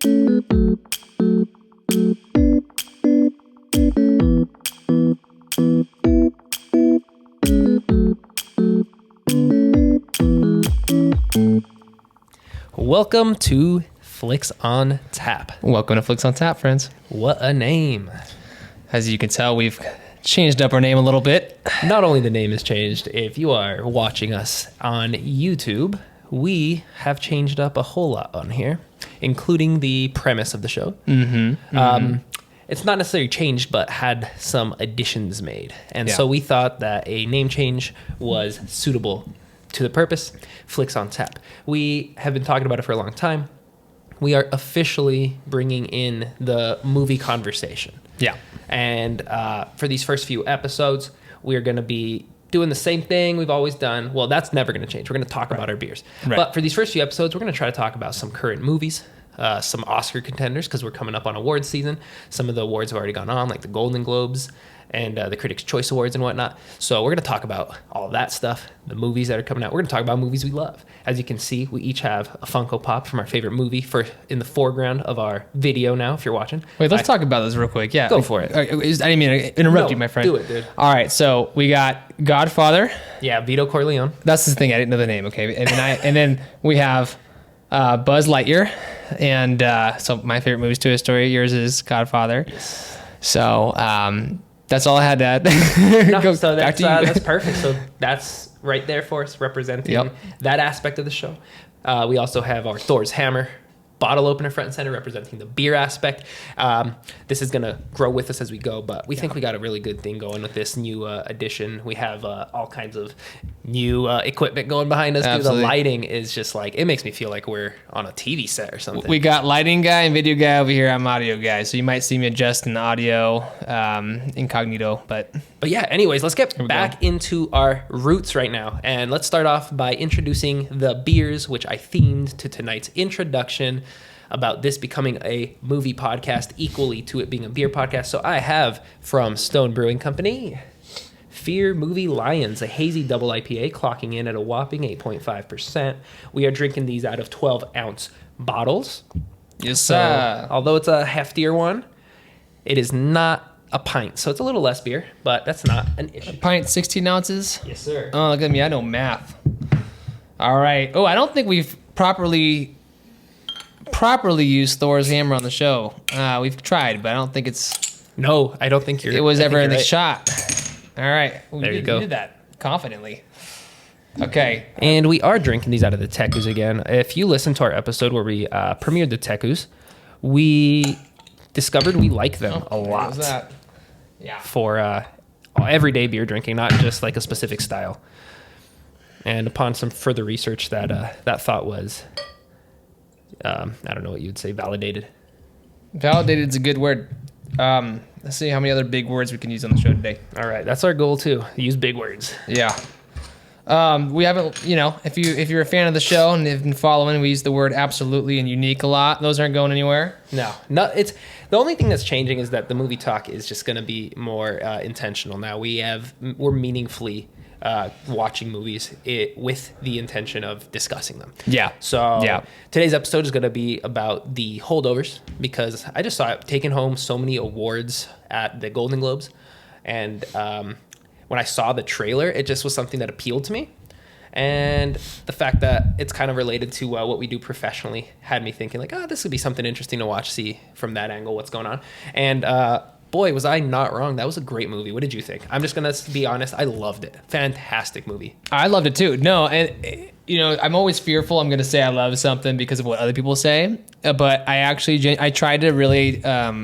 Welcome to Flicks on Tap. Welcome to Flicks on Tap, friends. What a name. As you can tell, we've changed up our name a little bit. Not only the name has changed, if you are watching us on YouTube, we have changed up a whole lot on here, including the premise of the show. It's not necessarily changed, but had some additions made. And so we thought that a name change was suitable to the purpose. Flicks on Tap. We have been talking about it for a long time. We are officially bringing in the movie conversation. Yeah. And for these first few episodes, we are going to be doing the same thing we've always done. Well, that's never going to change. We're going to talk about our beers. Right. But for these first few episodes, we're going to try to talk about some current movies, some Oscar contenders, because we're coming up on awards season. Some of the awards have already gone on, like the Golden Globes and the Critics' Choice Awards and whatnot. So we're going to talk about all of that stuff, the movies that are coming out. We're going to talk about movies we love. As you can see, we each have a Funko Pop from our favorite movie in the foreground of our video now, if you're watching. Wait, let's talk about this real quick. Yeah. Go for it. I didn't mean to interrupt you, my friend. Do it, dude. All right, so we got Godfather. Yeah, Vito Corleone. That's the thing. I didn't know the name. Okay. And then we have Buzz Lightyear. And so my favorite movie is Toy Story. Yours is Godfather. Yes. So that's all I had to add. So that's perfect. So that's right there for us, representing that aspect of the show. We also have our Thor's Hammer bottle opener front and center, representing the beer aspect. This is going to grow with us as we go, but we think we got a really good thing going with this new addition. We have all kinds of new equipment going behind us. Dude, the lighting is just like, it makes me feel like we're on a TV set or something. We got lighting guy and video guy over here. I'm audio guy, so you might see me adjusting the audio incognito. But yeah, anyways, let's get back into our roots right now. And let's start off by introducing the beers, which I themed to tonight's introduction about this becoming a movie podcast equally to it being a beer podcast. So I have from Stone Brewing Company, Fear Movie Lions, a hazy double IPA, clocking in at a whopping 8.5%. We are drinking these out of 12-ounce bottles. Yes, sir. Although it's a heftier one, it is not a pint. So it's a little less beer, but that's not an issue. A pint, 16 ounces? Yes, sir. Oh, look at me. I know math. All right. Oh, I don't think we've properly used Thor's Hammer on the show. We've tried, but I don't think it's... No, I don't think it was ever in the shot. All right. There you go. We did that confidently. Okay. And we are drinking these out of the Tekus again. If you listen to our episode where we premiered the Tekus, we discovered we like them a lot. What was that? Yeah. For everyday beer drinking, not just like a specific style. And upon some further research, that thought was, I don't know what you'd say, validated. Validated is a good word. Let's see how many other big words we can use on the show today. All right, that's our goal too. Use big words. Yeah. We haven't, if you're a fan of the show and have been following, we use the word absolutely and unique a lot. Those aren't going anywhere. No, it's the only thing that's changing is that the movie talk is just going to be more intentional now. We're meaningfully watching movies with the intention of discussing them. Yeah. So today's episode is going to be about the Holdovers, because I just saw it taking home so many awards at the Golden Globes. And when I saw the trailer, it just was something that appealed to me. And the fact that it's kind of related to what we do professionally had me thinking like, this would be something interesting to watch, see from that angle what's going on. And boy, was I not wrong. That was a great movie. What did you think? I'm just going to be honest. I loved it. Fantastic movie. I loved it too. No, and I'm always fearful I'm going to say I love something because of what other people say. But I tried to really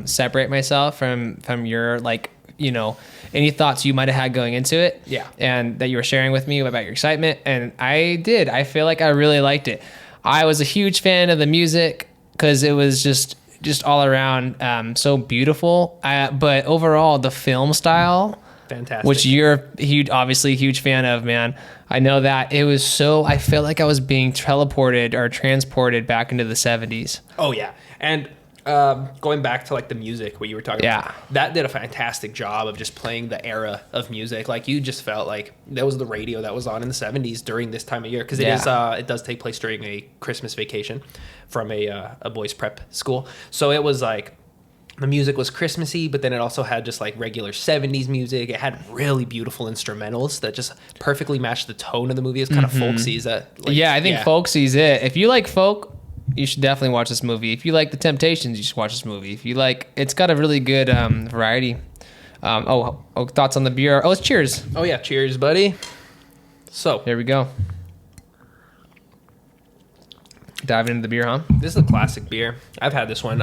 separate myself from your any thoughts you might have had going into it. Yeah. And that you were sharing with me about your excitement. And I did. I feel like I really liked it. I was a huge fan of the music because it was just all around so beautiful. But overall, the film style, fantastic, which you're obviously a huge fan of, man. I know that it was so. I felt like I was being teleported or transported back into the 70s. Oh yeah, and Going back to like the music, what you were talking about, that did a fantastic job of just playing the era of music. Like you just felt like that was the radio that was on in the 70s during this time of year, because it does take place during a Christmas vacation from a boys prep school. So it was like the music was Christmassy, but then it also had just like regular 70s music. It had really beautiful instrumentals that just perfectly matched the tone of the movie. It's kind of folksy. Is that like, I think folksy's it. If you like folk, you should definitely watch this movie. If you like the Temptations, you should watch this movie. If you like, it's got a really good variety. Thoughts on the beer? Oh, it's cheers. Oh yeah, cheers, buddy. So here we go. Diving into the beer, huh? This is a classic beer. I've had this one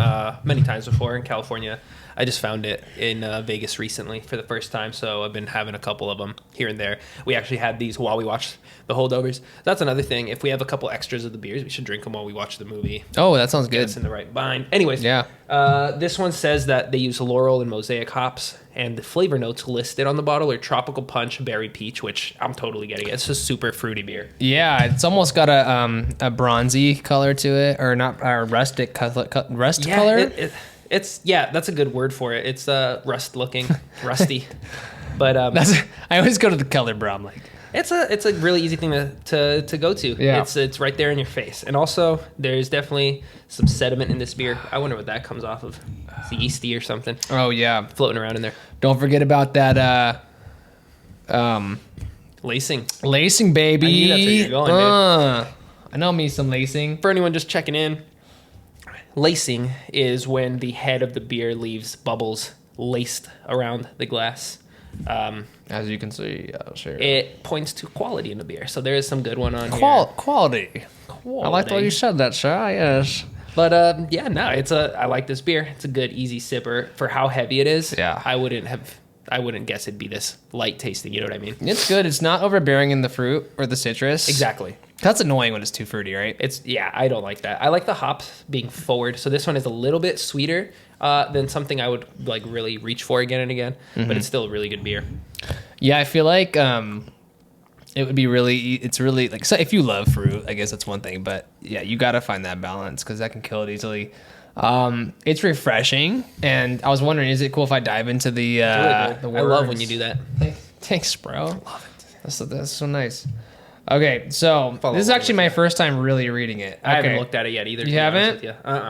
many times before in California. I just found it in Vegas recently for the first time, so I've been having a couple of them here and there. We actually had these while we watched the Holdovers. That's another thing. If we have a couple extras of the beers, we should drink them while we watch the movie. Oh, that sounds good. Get us in the right bind. Anyways, yeah. This one says that they use Laurel and Mosaic hops, and the flavor notes listed on the bottle are Tropical Punch, Berry Peach, which I'm totally getting. It's a super fruity beer. Yeah, it's almost got a bronzy color to it, or not, or rustic color. It's that's a good word for it. It's rust looking, rusty. But I always go to the color, bro. I'm like, it's a really easy thing to go to. Yeah. It's right there in your face. And also there's definitely some sediment in this beer. I wonder what that comes off of. It's yeasty or something. Oh yeah, floating around in there. Don't forget about that lacing, baby. I knew that's where you're going, dude. I know me some lacing. For anyone just checking in, lacing is when the head of the beer leaves bubbles laced around the glass. As you can see, I'll share. It points to quality in the beer. So there is some good one on here. Quality. I like the way you said that, sir. Yes. But I like this beer. It's a good easy sipper for how heavy it is. Yeah. I wouldn't guess it'd be this light tasting. You know what I mean? It's good. It's not overbearing in the fruit or the citrus. Exactly. That's annoying when it's too fruity, right? I don't like that. I like the hops being forward. So this one is a little bit sweeter than something I would like really reach for again and again. Mm-hmm. But it's still a really good beer. Yeah, I feel like it would be it's really like, so if you love fruit, I guess that's one thing. But yeah, you got to find that balance because that can kill it easily. It's refreshing, and I was wondering, is it cool if I dive into the words? I love when you do that. Thanks, bro. I love it. That's so nice. Okay, so this is actually my first time really reading it. I haven't looked at it yet either. You haven't?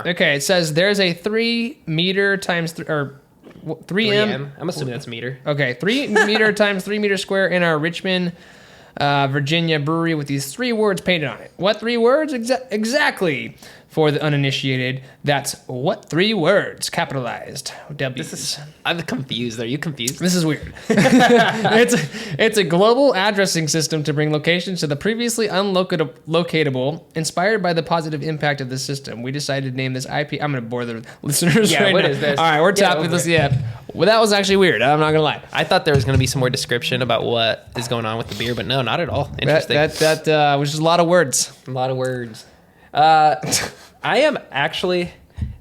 Okay, it says there's a 3 meter times 3M. I'm assuming that's meter. Okay, 3 meter times 3 meter square in our Richmond, Virginia brewery with these 3 words painted on it. What 3 words? Exactly. For the uninitiated, that's what 3 words? Capitalized. W's. I'm confused. Are you confused? This is weird. It's a global addressing system to bring locations to the previously unlocatable. Inspired by the positive impact of the system, we decided to name this IP. I'm going to bore the listeners right now. What is this? All right, we're tapping this. Yeah. Well, that was actually weird. I'm not going to lie. I thought there was going to be some more description about what is going on with the beer, but no, not at all. Interesting. That was just a lot of words. A lot of words. I am actually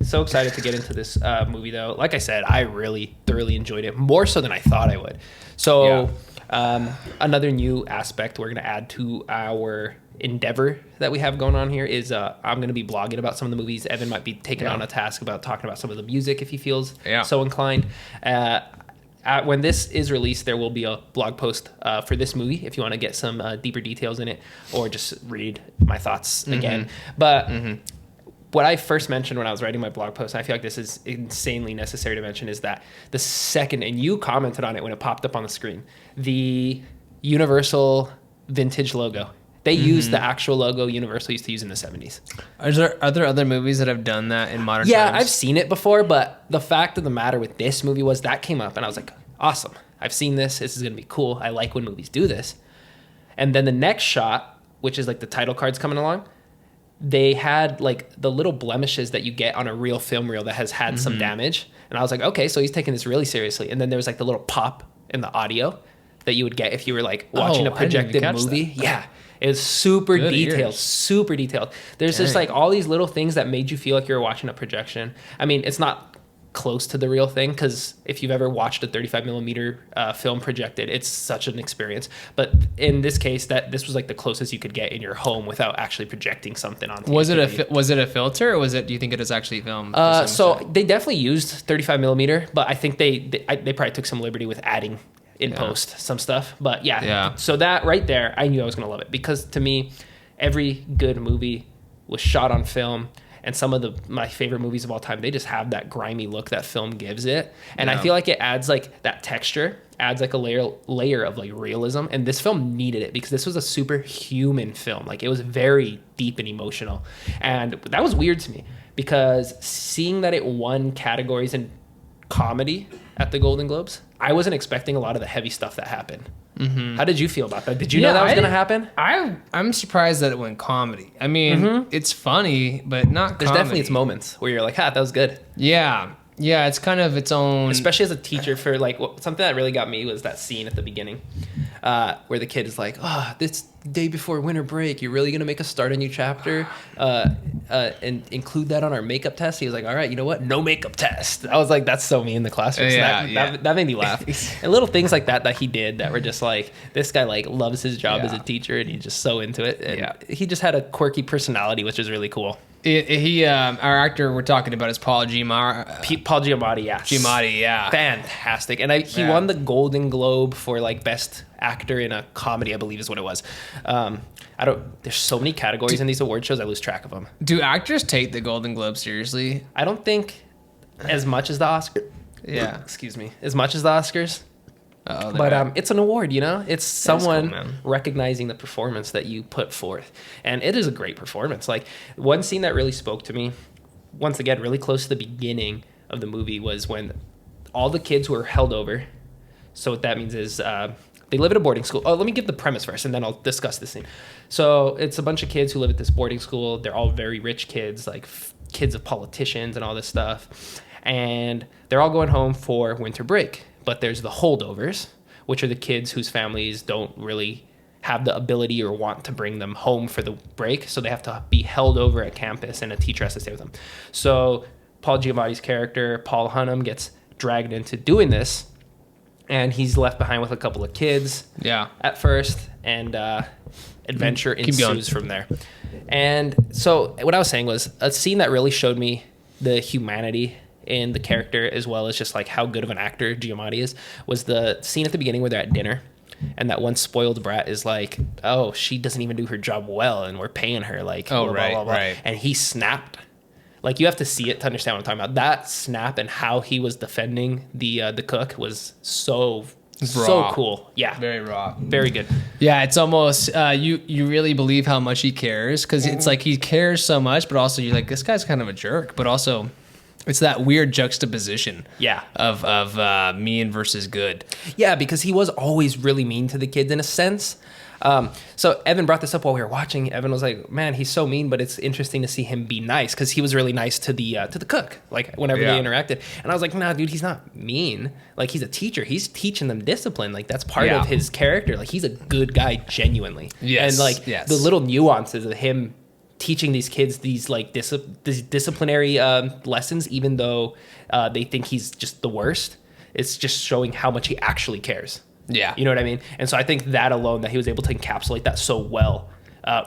so excited to get into this movie, though. Like I said, I really thoroughly enjoyed it, more so than I thought I would. So another new aspect we're going to add to our endeavor that we have going on here is I'm going to be blogging about some of the movies. Evan might be taking on a task about talking about some of the music if he feels so inclined. When this is released, there will be a blog post for this movie if you want to get some deeper details in it or just read my thoughts again. But what I first mentioned when I was writing my blog post, and I feel like this is insanely necessary to mention, is that the second, and you commented on it when it popped up on the screen, the Universal vintage logo. They use the actual logo Universal used to use in the 70s. Are there other movies that have done that in modern times? Yeah, I've seen it before, but the fact of the matter with this movie was that came up, and I was like, awesome. I've seen this. This is going to be cool. I like when movies do this. And then the next shot, which is like the title cards coming along, they had like the little blemishes that you get on a real film reel that has had some damage. And I was like, okay, so he's taking this really seriously. And then there was like the little pop in the audio that you would get if you were like watching a projected movie. That. Yeah. It was super detailed. There's just like all these little things that made you feel like you were watching a projection. I mean, it's not close to the real thing, because if you've ever watched a 35 millimeter film projected, it's such an experience. But in this case, this was like the closest you could get in your home without actually projecting something on TV. Was it a filter, or do you think it was actually filmed? So they definitely used 35 millimeter, but I think they probably took some liberty with adding in post some stuff. But yeah, so that right there, I knew I was gonna love it, because to me, every good movie was shot on film. And some of my favorite movies of all time, they just have that grimy look that film gives it. And I feel like it adds like that texture, adds like a layer of like realism. And this film needed it, because this was a superhuman film. Like, it was very deep and emotional. And that was weird to me, because seeing that it won categories in comedy at the Golden Globes, I wasn't expecting a lot of the heavy stuff that happened. How did you feel about that? Did you know that was going to happen? I'm surprised that it went comedy. I mean, it's funny, but not There's comedy. definitely its moments where you're like, that was good. Yeah, it's kind of its own... Especially as a teacher, for like, something that really got me was that scene at the beginning where the kid is like, this day before winter break, you're really going to make us start a new chapter and include that on our makeup test? He was like, all right, you know what? No makeup test. I was like, that's so me in the classroom. So that made me laugh. And little things like that he did that were just like, this guy like loves his job as a teacher, and he's just so into it. And he just had a quirky personality, which is really cool. Our actor we're talking about is Paul Giamatti. Paul Giamatti, yeah. Giamatti, yeah. Fantastic. And he won the Golden Globe for like best actor in a comedy, I believe is what it was. There's so many categories in these award shows, I lose track of them. Do actors take the Golden Globe seriously? I don't think as much as the Oscars. Yeah. Excuse me. As much as the Oscars. But it's an award, you know? It's someone recognizing the performance that you put forth. And it is a great performance. Like, one scene that really spoke to me, once again, really close to the beginning of the movie, was when all the kids were held over. So what that means is they live at a boarding school. Oh, let me give the premise first, and then I'll discuss this scene. So it's a bunch of kids who live at this boarding school. They're all very rich kids, like kids of politicians and all this stuff. And they're all going home for winter break. But there's the holdovers, which are the kids whose families don't really have the ability or want to bring them home for the break. So they have to be held over at campus, and a teacher has to stay with them. So Paul Giamatti's character, Paul Hunnam, gets dragged into doing this. And he's left behind with a couple of kids at first. And adventure ensues from there. And so what I was saying was, a scene that really showed me the humanity in the character, as well as just like how good of an actor Giamatti is, was the scene at the beginning where they're at dinner, and that one spoiled brat is like, oh, she doesn't even do her job well, and we're paying her like, blah, blah, blah. And he snapped. Like, you have to see it to understand what I'm talking about. That snap and how he was defending the cook was so cool. Yeah, very raw, very good. Yeah, it's almost you really believe how much he cares, because it's like he cares so much, but also you're like, this guy's kind of a jerk, but also it's that weird juxtaposition of mean versus good. Yeah, because he was always really mean to the kids in a sense. So Evan brought this up while we were watching. Evan was like, man, he's so mean, but it's interesting to see him be nice, because he was really nice to the cook, like whenever they interacted. And I was like, nah, dude, he's not mean. Like, he's a teacher. He's teaching them discipline. Like, that's part of his character. Like, he's a good guy, genuinely. Yes. And like the little nuances of him teaching these kids these like these disciplinary lessons, even though they think he's just the worst, it's just showing how much he actually cares. Yeah. You know what I mean? And so I think that alone, that he was able to encapsulate that so well,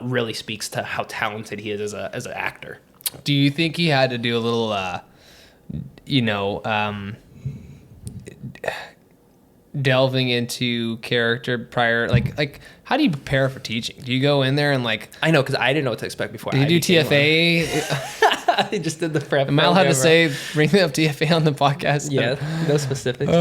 really speaks to how talented he is as an actor. Do you think he had to do a little, delving into character prior? Like how do you prepare for teaching? Do you go in there and like... I know, because I didn't know what to expect before. Did you do TFA? I just did the prep. Am I allowed to say, bring up TFA on the podcast? Yeah, no specifics.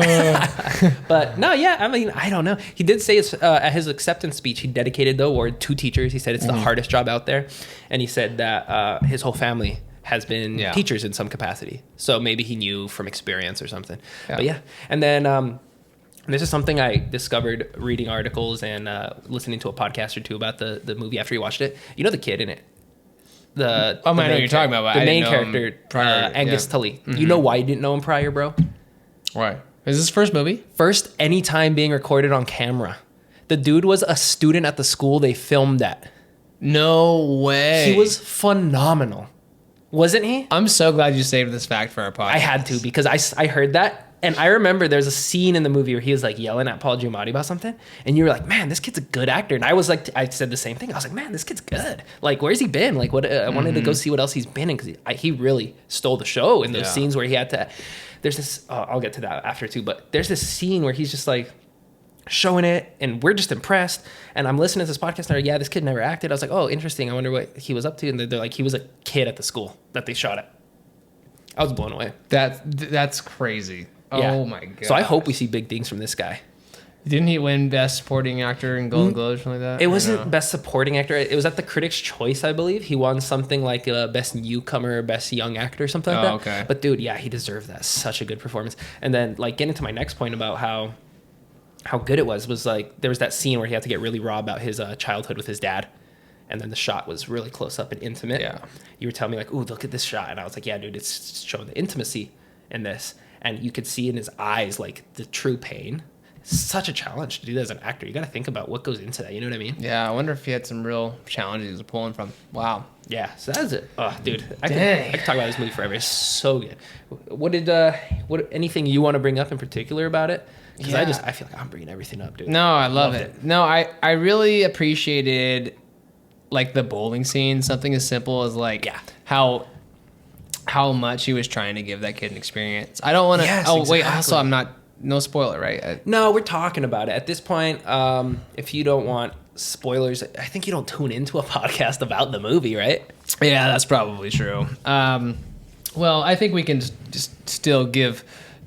But no, yeah, I mean, I don't know. He did say at his acceptance speech, he dedicated the award to teachers. He said it's the hardest job out there. And he said that his whole family has been teachers in some capacity. So maybe he knew from experience or something. Yeah. But yeah, and then... this is something I discovered reading articles and listening to a podcast or two about the movie after you watched it. You know the kid in it? I know what you're talking about. The main character, Angus Tully. Mm-hmm. You know why you didn't know him prior, bro? Why? Is this his first movie? First any time being recorded on camera. The dude was a student at the school they filmed at. No way. He was phenomenal. Wasn't he? I'm so glad you saved this fact for our podcast. I had to because I heard that. And I remember there's a scene in the movie where he was like yelling at Paul Giamatti about something. And you were like, man, this kid's a good actor. And I was like, I said the same thing. I was like, man, this kid's good. Like, where's he been? Like, what? I wanted to go see what else he's been in because he really stole the show in those scenes where he had to. There's this, I'll get to that after too. But there's this scene where he's just like showing it and we're just impressed. And I'm listening to this podcast and they're like, yeah, this kid never acted. I was like, oh, interesting. I wonder what he was up to. And they're like, he was a kid at the school that they shot at. I was blown away. That's crazy. Yeah. Oh my god! So I hope we see big things from this guy. Didn't he win Best Supporting Actor in Golden Globes or something like that? It wasn't Best Supporting Actor. It was at the Critics' Choice, I believe. He won something like Best Newcomer, Best Young Actor, or something like that. Okay. But dude, yeah, he deserved that. Such a good performance. And then like getting to my next point about how good it was like there was that scene where he had to get really raw about his childhood with his dad. And then the shot was really close up and intimate. Yeah. You were telling me like, ooh, look at this shot. And I was like, yeah, dude, it's showing the intimacy in this. And you could see in his eyes, like, the true pain. It's such a challenge to do that as an actor. You got to think about what goes into that. You know what I mean? Yeah, I wonder if he had some real challenges he was pulling from. Wow. Yeah, so that was it. Oh, dude, I could talk about this movie forever. It's so good. What anything you want to bring up in particular about it? Because I feel like I'm bringing everything up, dude. No, I love it. No, I really appreciated, like, the bowling scene. Something as simple as, like, how much he was trying to give that kid an experience. I don't want to. Yes, wait. exactly. Also, I'm not. No spoiler, right? No, we're talking about it at this point. If you don't want spoilers, I think you don't tune into a podcast about the movie, right? Yeah, that's probably true. Well, I think we can just still give.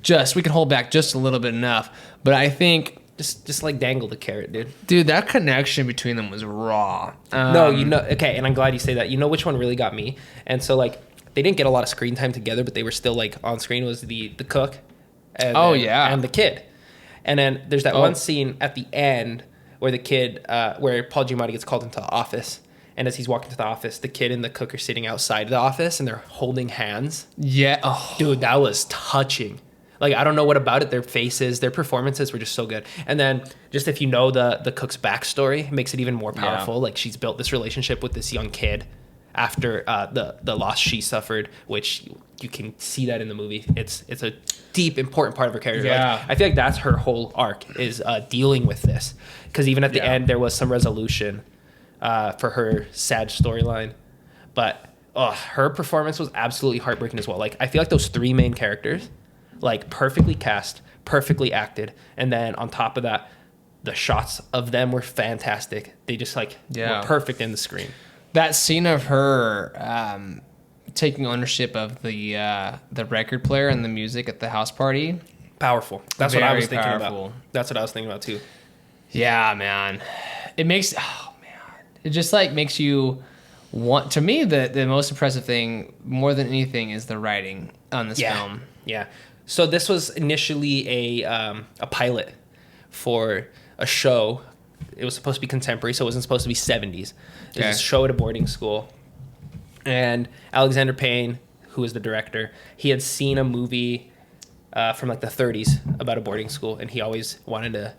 We can hold back just a little bit enough, but I think. Just like dangle the carrot, Dude, that connection between them was raw. No, okay, and I'm glad you say that. You know which one really got me? And so like. They didn't get a lot of screen time together, but they were still like on screen was the cook. And and the kid. And then there's that one scene at the end where the kid, where Paul Giamatti gets called into the office. And as he's walking to the office, the kid and the cook are sitting outside the office and they're holding hands. Yeah. Oh. Dude, that was touching. Like, I don't know what about it. Their faces, their performances were just so good. And then just if you know the cook's backstory, it makes it even more powerful. Yeah. Like she's built this relationship with this young kid. After the loss she suffered, which you can see that in the movie. It's a deep, important part of her character. Yeah. Like, I feel like that's her whole arc is dealing with this. Because even at the end, there was some resolution for her sad storyline. But her performance was absolutely heartbreaking as well. Like, I feel like those three main characters, like, perfectly cast, perfectly acted. And then on top of that, the shots of them were fantastic. They just, like, were perfect in the screen. That scene of her taking ownership of the record player and the music at the house party. Powerful. That's what I was thinking about. That's what I was thinking about too. Yeah, man. It just like makes you want. To me, the most impressive thing, more than anything, is the writing on this film. Yeah. So this was initially a pilot for a show. It was supposed to be contemporary, so it wasn't supposed to be 70s. It was a show at a boarding school. And Alexander Payne, who was the director, he had seen a movie from like the 30s about a boarding school, and he always wanted to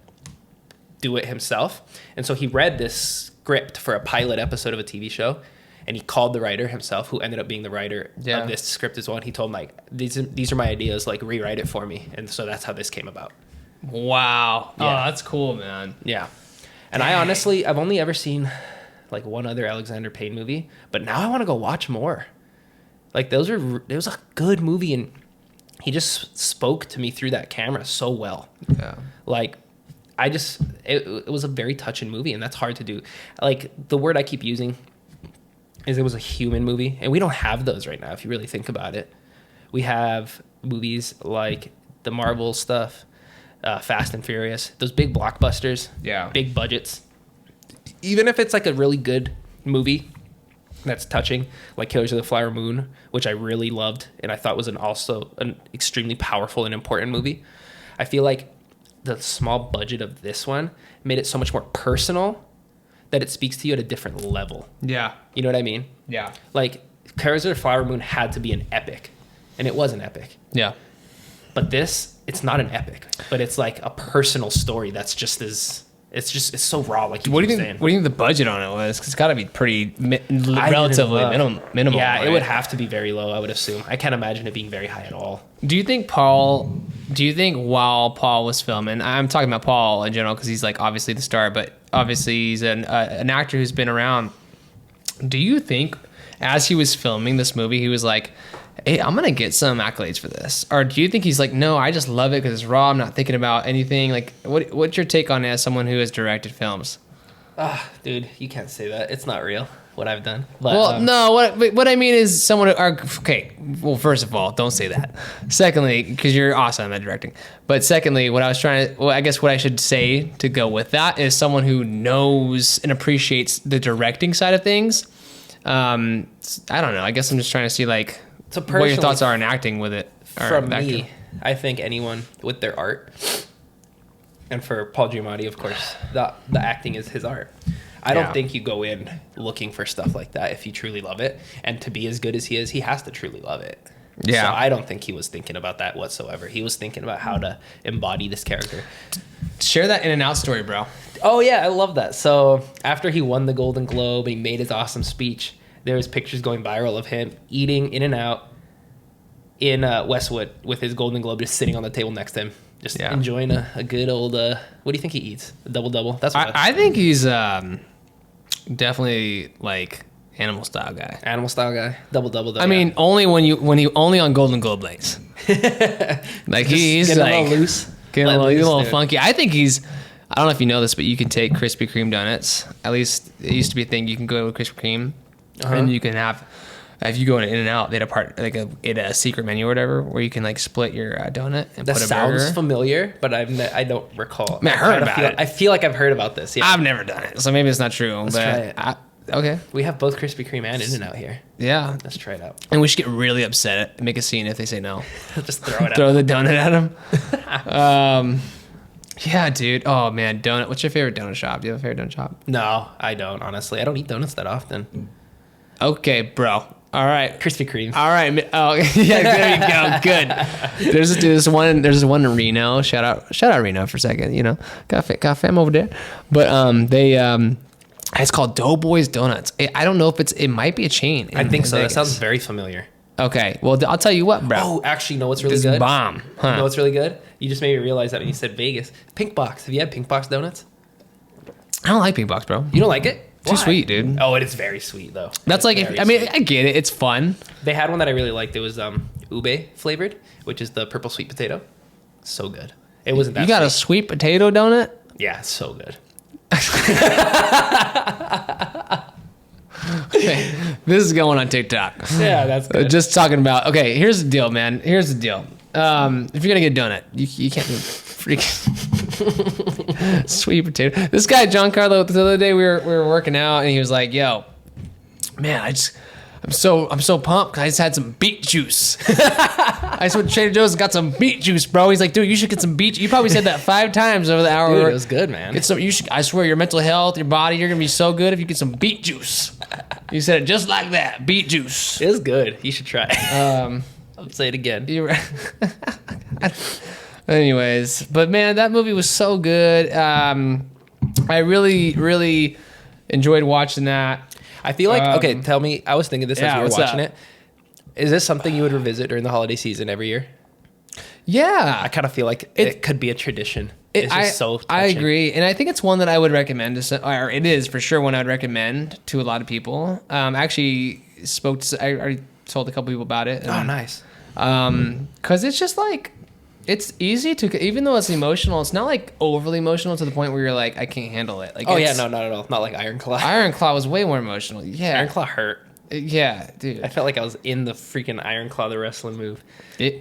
do it himself. And so he read this script for a pilot episode of a TV show, and he called the writer himself, who ended up being the writer of this script as well. And he told him, like, these are my ideas, like, rewrite it for me. And so that's how this came about. Wow. Yeah. Oh, that's cool, man. Yeah. And I've only ever seen like one other Alexander Payne movie, but now I want to go watch more. Like, it was a good movie, and he just spoke to me through that camera so well. Yeah. Like, it was a very touching movie, and that's hard to do. Like, the word I keep using is it was a human movie, and we don't have those right now if you really think about it. We have movies like the Marvel stuff, Fast and Furious, those big blockbusters, big budgets. Even if it's like a really good movie that's touching, like Killers of the Flower Moon, which I really loved and I thought was also an extremely powerful and important movie, I feel like the small budget of this one made it so much more personal that it speaks to you at a different level. Yeah. You know what I mean? Yeah. Like, Killers of the Flower Moon had to be an epic, and it was an epic. Yeah. But this, it's not an epic, but it's like a personal story that's just as It's so raw. Like What do you think? What do you think the budget on it was? Because it's got to be pretty relatively minimal. Yeah, right? it would have to be very low. I would assume. I can't imagine it being very high at all. Do you think while Paul was filming, I'm talking about Paul in general because he's like obviously the star, but obviously he's an actor who's been around. Do you think as he was filming this movie, he was like, hey, I'm going to get some accolades for this? Or do you think he's like, no, I just love it because it's raw. I'm not thinking about anything. Like, what's your take on it as someone who has directed films? Dude, you can't say that. It's not real, what I've done. But, Well, no, what I mean is someone, okay, well, first of all, don't say that. Secondly, because you're awesome at directing. But secondly, I guess what I should say to go with that is someone who knows and appreciates the directing side of things. I don't know. I guess I'm just trying to see like what your thoughts are on acting with it. From me, I think anyone with their art, and for Paul Giamatti, of course, the acting is his art. I don't think you go in looking for stuff like that if you truly love it. And to be as good as he is, he has to truly love it. Yeah. So I don't think he was thinking about that whatsoever. He was thinking about how to embody this character. Share that In-N-Out story, bro. Oh, yeah, I love that. So after he won the Golden Globe and he made his awesome speech, there was pictures going viral of him eating In-N-Out in Westwood with his Golden Globe just sitting on the table next to him. Just enjoying a good old, what do you think he eats? A double-double? That's what I think he's definitely like animal style guy. Animal style guy? Double-double. I mean, only when he only on Golden Globe nights. Like he's getting like a little loose. Getting a little funky. I think he's, I don't know if you know this, but you can take Krispy Kreme donuts. At least it used to be a thing. You can go with Krispy Kreme and you can have, if you go in In-N-Out, they had a part, like a secret menu or whatever, where you can like split your donut and that put a sounds burger. familiar, but I don't recall. I heard about it. I feel like I've heard about this. Yeah. I've never done it, so maybe it's not true. Let's try it. Okay. We have both Krispy Kreme and In-N-Out here. Yeah. Let's try it out. And we should get really upset and make a scene if they say no. Just throw it out. Throw the donut at them. Yeah, dude. Oh, man. Donut. What's your favorite donut shop? Do you have a favorite donut shop? No, I don't, honestly. I don't eat donuts that often. Okay, bro. All right. Krispy Kreme. All right. Oh, yeah, there you go. Good. There's one in Reno. Shout out Reno for a second. You know, got fam over there. But it's called Doughboys Donuts. I don't know if it might be a chain. I think so. Vegas. That sounds very familiar. Okay. Well, I'll tell you what, bro. Oh, actually, you know what's really This good? bomb. Huh. You know what's really good? You just made me realize that when you said Vegas. Pink Box. Have you had Pink Box donuts? I don't like Pink Box, bro. You don't like it? Too sweet, dude. Oh, it is very sweet, though. That's like, very I mean, sweet. I get it. It's fun. They had one that I really liked. It was ube flavored, which is the purple sweet potato. So good. It wasn't that You got sweet. a sweet potato donut? Yeah, it's so good. Okay, this is going on TikTok. Yeah, that's good. Just talking about. Okay, here's the deal, man. Here's the deal. If you're gonna get a donut, you can't do freaking sweet potato. This guy Giancarlo, the other day we were working out, and he was like, "Yo, man, I'm so pumped. 'Cause I just had some beet juice. I just went to Trader Joe's and got some beet juice, bro." He's like, "Dude, you should get some beet." You probably said that 5 times over the hour. Dude, it was good, man. Get some. You should. I swear, your mental health, your body, you're gonna be so good if you get some beet juice. You said it just like that, beet juice. It was good. You should try. I'll say it again. Anyways, but man, that movie was so good. I really, really enjoyed watching that. I feel like, okay, tell me, I was thinking this as you were what's watching up? it. Is this something you would revisit during the holiday season every year? Yeah, I kind of feel like it could be a tradition. It's just so touching. I agree, and I think it's one that I would recommend or it is for sure one I would recommend to a lot of people. I actually I already told a couple people about it. Oh, nice. Because it's just like, it's easy to, even though it's emotional, it's not like overly emotional to the point where you're like, I can't handle it. Like, Oh, yeah, no, not at all. Not like Iron Claw. Iron Claw was way more emotional. Yeah. Iron Claw hurt. Yeah, dude. I felt like I was in the freaking Iron Claw, the wrestling move.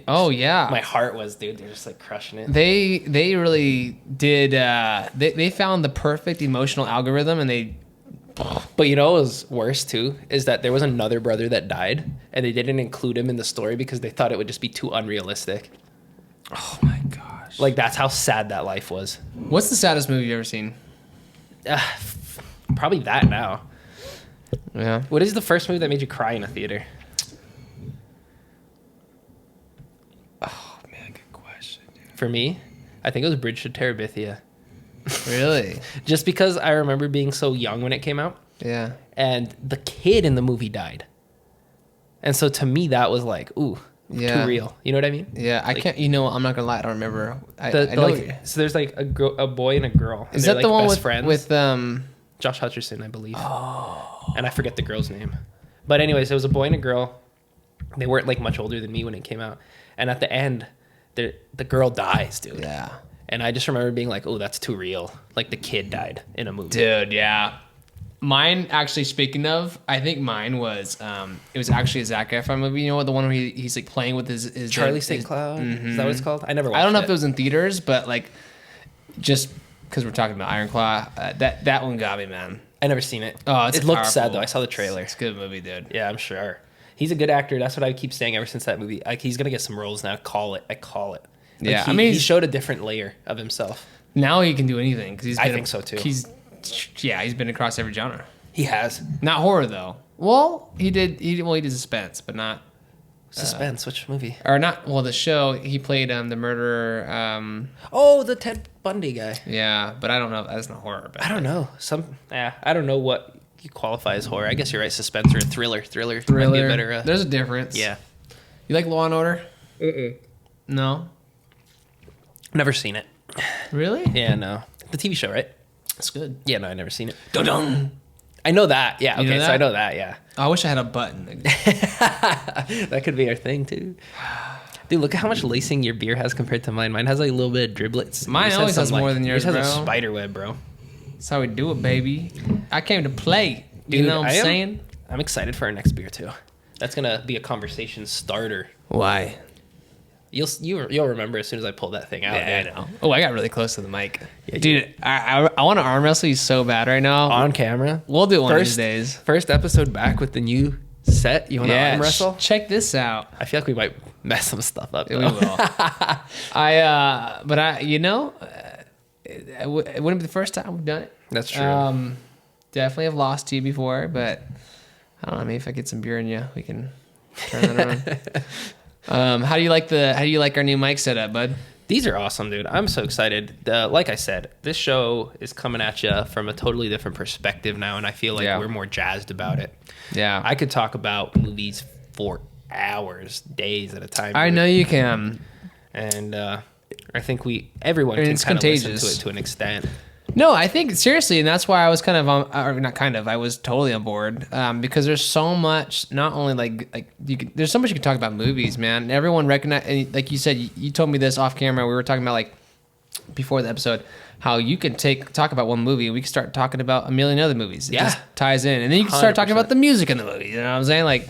Oh, yeah. My heart was, dude. They're just like crushing it. They really did, they found the perfect emotional algorithm, and they... But you know what was worse too? Is that there was another brother that died, and they didn't include him in the story because they thought it would just be too unrealistic. Oh, my gosh. Like, that's how sad that life was. What's the saddest movie you've ever seen? Probably that now. Yeah. What is the first movie that made you cry in a theater? Oh, man, good question, dude. For me, I think it was Bridge to Terabithia. Really? Just because I remember being so young when it came out, Yeah. and the kid in the movie died. And so to me, that was like, ooh, Yeah. too real. You know what I mean? Yeah, I can't. I'm not gonna lie. I don't remember. I know. Like, so there's like a boy and a girl. And Is they're that the like one best with friends. Josh Hutcherson, I believe. Oh. And I forget the girl's name. But anyways, it was a boy and a girl. They weren't like much older than me when it came out. And at the end, the girl dies, dude. Yeah. And I just remember being like, oh, that's too real. Like the kid died in a movie. Dude, yeah. Mine, actually, speaking of, I think mine was, it was actually a Zac Efron movie. You know what? The one where he's like playing with his Charlie St. Cloud? Mm-hmm. Is that what it's called? I never watched it. I don't know if it was in theaters, but like, just because we're talking about Iron Claw, that one got me, man. I never seen it. Oh, it looked sad though. I saw the trailer. It's a good movie, dude. Yeah, I'm sure. He's a good actor. That's what I keep saying ever since that movie. Like, he's gonna get some roles now. I call it. Like, Yeah, he showed a different layer of himself. Now he can do anything because I think so too. He's been across every genre. He has. Not horror though. Well, he did suspense, but not Suspense. Which movie? or not. Well, the show he played the murderer. Oh, the Ted Bundy guy. Yeah, but I don't know. That's not horror. But I don't know. I don't know what you qualify as horror. I guess you're right. Suspense or thriller. Thriller. Might be a better. There's a difference. Yeah. You like Law and Order? No. Never seen it. Really? Yeah, no. The TV show, right? That's good. Yeah, no, I never seen it. Dun-dun. I know that. Yeah. You know Okay, that? so I know that. Yeah. I wish I had a button. That could be our thing too. Dude, look at how much lacing your beer has compared to mine. Mine has like a little bit of driblets. Mine always has more than yours, Yours bro. has a spider web, bro. That's how we do it, baby. I came to play. You Dude, know what I'm saying? I'm excited for our next beer too. That's gonna be a conversation starter. Why? You'll remember as soon as I pull that thing out. Yeah, dude. I know. Oh, I got really close to the mic. Yeah, dude, I want to arm wrestle you so bad right now. On camera. We'll do it one of these days. First episode back with the new set. You want to arm wrestle? Check this out. I feel like we might mess some stuff up. We Though. will. It wouldn't be the first time we've done it. That's true. Definitely have lost to you before, but I don't know. Maybe if I get some beer in you, we can turn that around. How do you like our new mic setup, bud? These are awesome, dude. I'm so excited. Like I said, this show is coming at you from a totally different perspective now, and I feel like we're more jazzed about it. Yeah. I could talk about movies for hours, days at a time. I know you can. And I think everyone can kind of listen to it to an extent. No, I think seriously, and that's why I was kind of I was totally on board because there's so much. Not only there's so much you can talk about movies, man. Everyone recognize, and like you said, you told me this off camera. We were talking about like before the episode how you can talk about one movie and we can start talking about a million other movies. It just ties in, and then you can start talking about the music in the movie. You know what I'm saying? Like.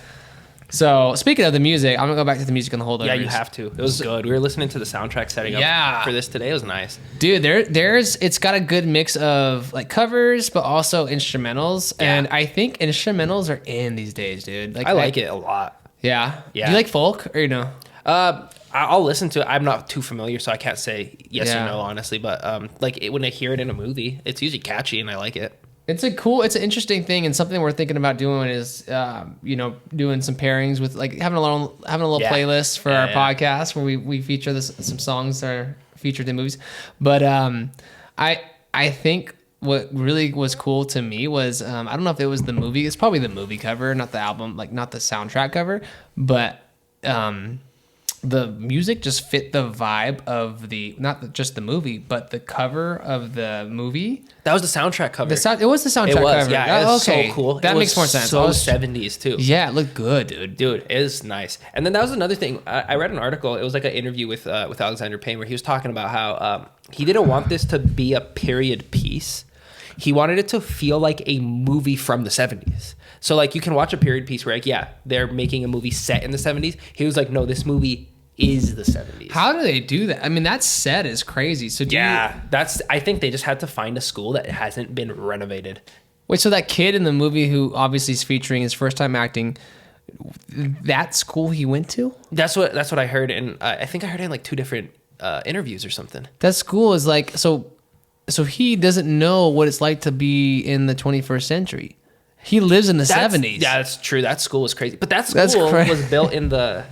So, speaking of the music, I'm going to go back to the music on the Holdovers. Yeah, you have to. It was good. We were listening to the soundtrack setting up for this today. It was nice. Dude, it's got a good mix of like covers, but also instrumentals. Yeah. And I think instrumentals are in these days, dude. I like it a lot. Yeah? Yeah. Do you like folk or you know? I'll listen to it. I'm not too familiar, so I can't say yes or no, honestly. But when I hear it in a movie, it's usually catchy and I like it. It's an interesting thing, and something we're thinking about doing is, doing some pairings with like having a little playlist for our podcast where we feature some songs that are featured in movies. But I think what really was cool to me was I don't know if it was the movie. It's probably the movie cover, not the album, like not the soundtrack cover, but the music just fit the vibe of not just the movie, but the cover of the movie. That was the soundtrack cover. It was the soundtrack cover. Yeah, it was so cool. That makes more sense. So 70s too. Yeah, it looked good, dude. Dude, it was nice. And then that was another thing. I read an article. It was like an interview with Alexander Payne where he was talking about how he didn't want this to be a period piece. He wanted it to feel like a movie from the 70s. So like you can watch a period piece where they're making a movie set in the 70s. He was like, no, this movie is the 70s. How do they do that? I mean, that set is crazy. So I think they just had to find a school that hasn't been renovated. Wait, so that kid in the movie who obviously is featuring his first time acting, that school he went to? That's what I heard, and I think I heard it in like 2 different interviews or something. That school is like so he doesn't know what it's like to be in the 21st century. He lives in the 70s. Yeah, that's true. That school was crazy, but that school was built in the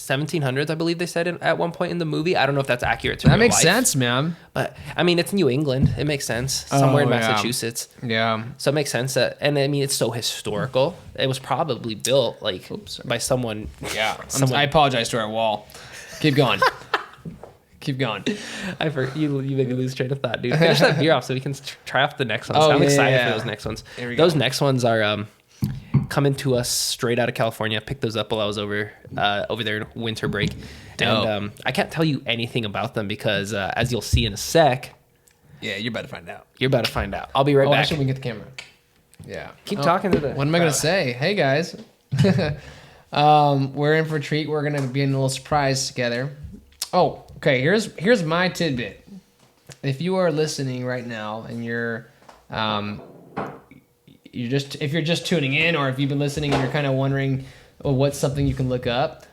1700s, I believe they said at one point in the movie. I don't know if that's accurate to That real makes life, sense, man. but I mean, it's New England. It makes sense. Somewhere in yeah. Massachusetts. Yeah. So it makes sense that, and I mean, it's so historical. It was probably built like by someone. Yeah. Someone, I apologize to our wall. Keep going. Keep going. I forgot you made me lose train of thought, dude. Finish that beer off so we can try off the next ones. Oh, I'm yeah, excited yeah. for those next ones. Here we Those go. next ones are coming to us straight out of California. I picked those up while I was over there in winter break. Dope. And I can't tell you anything about them because as you'll see in a sec, Yeah, you're about to find out. you're about to find out. I'll be right back. Actually, we can get the camera. Yeah. Keep talking to the What am I going to crowd. say? Hey, guys. We're in for a treat. We're going to be in a little surprise together. Oh, okay. Here's my tidbit. If you are listening right now and you're if you're just tuning in, or if you've been listening and you're kind of wondering, oh, what's something you can look up,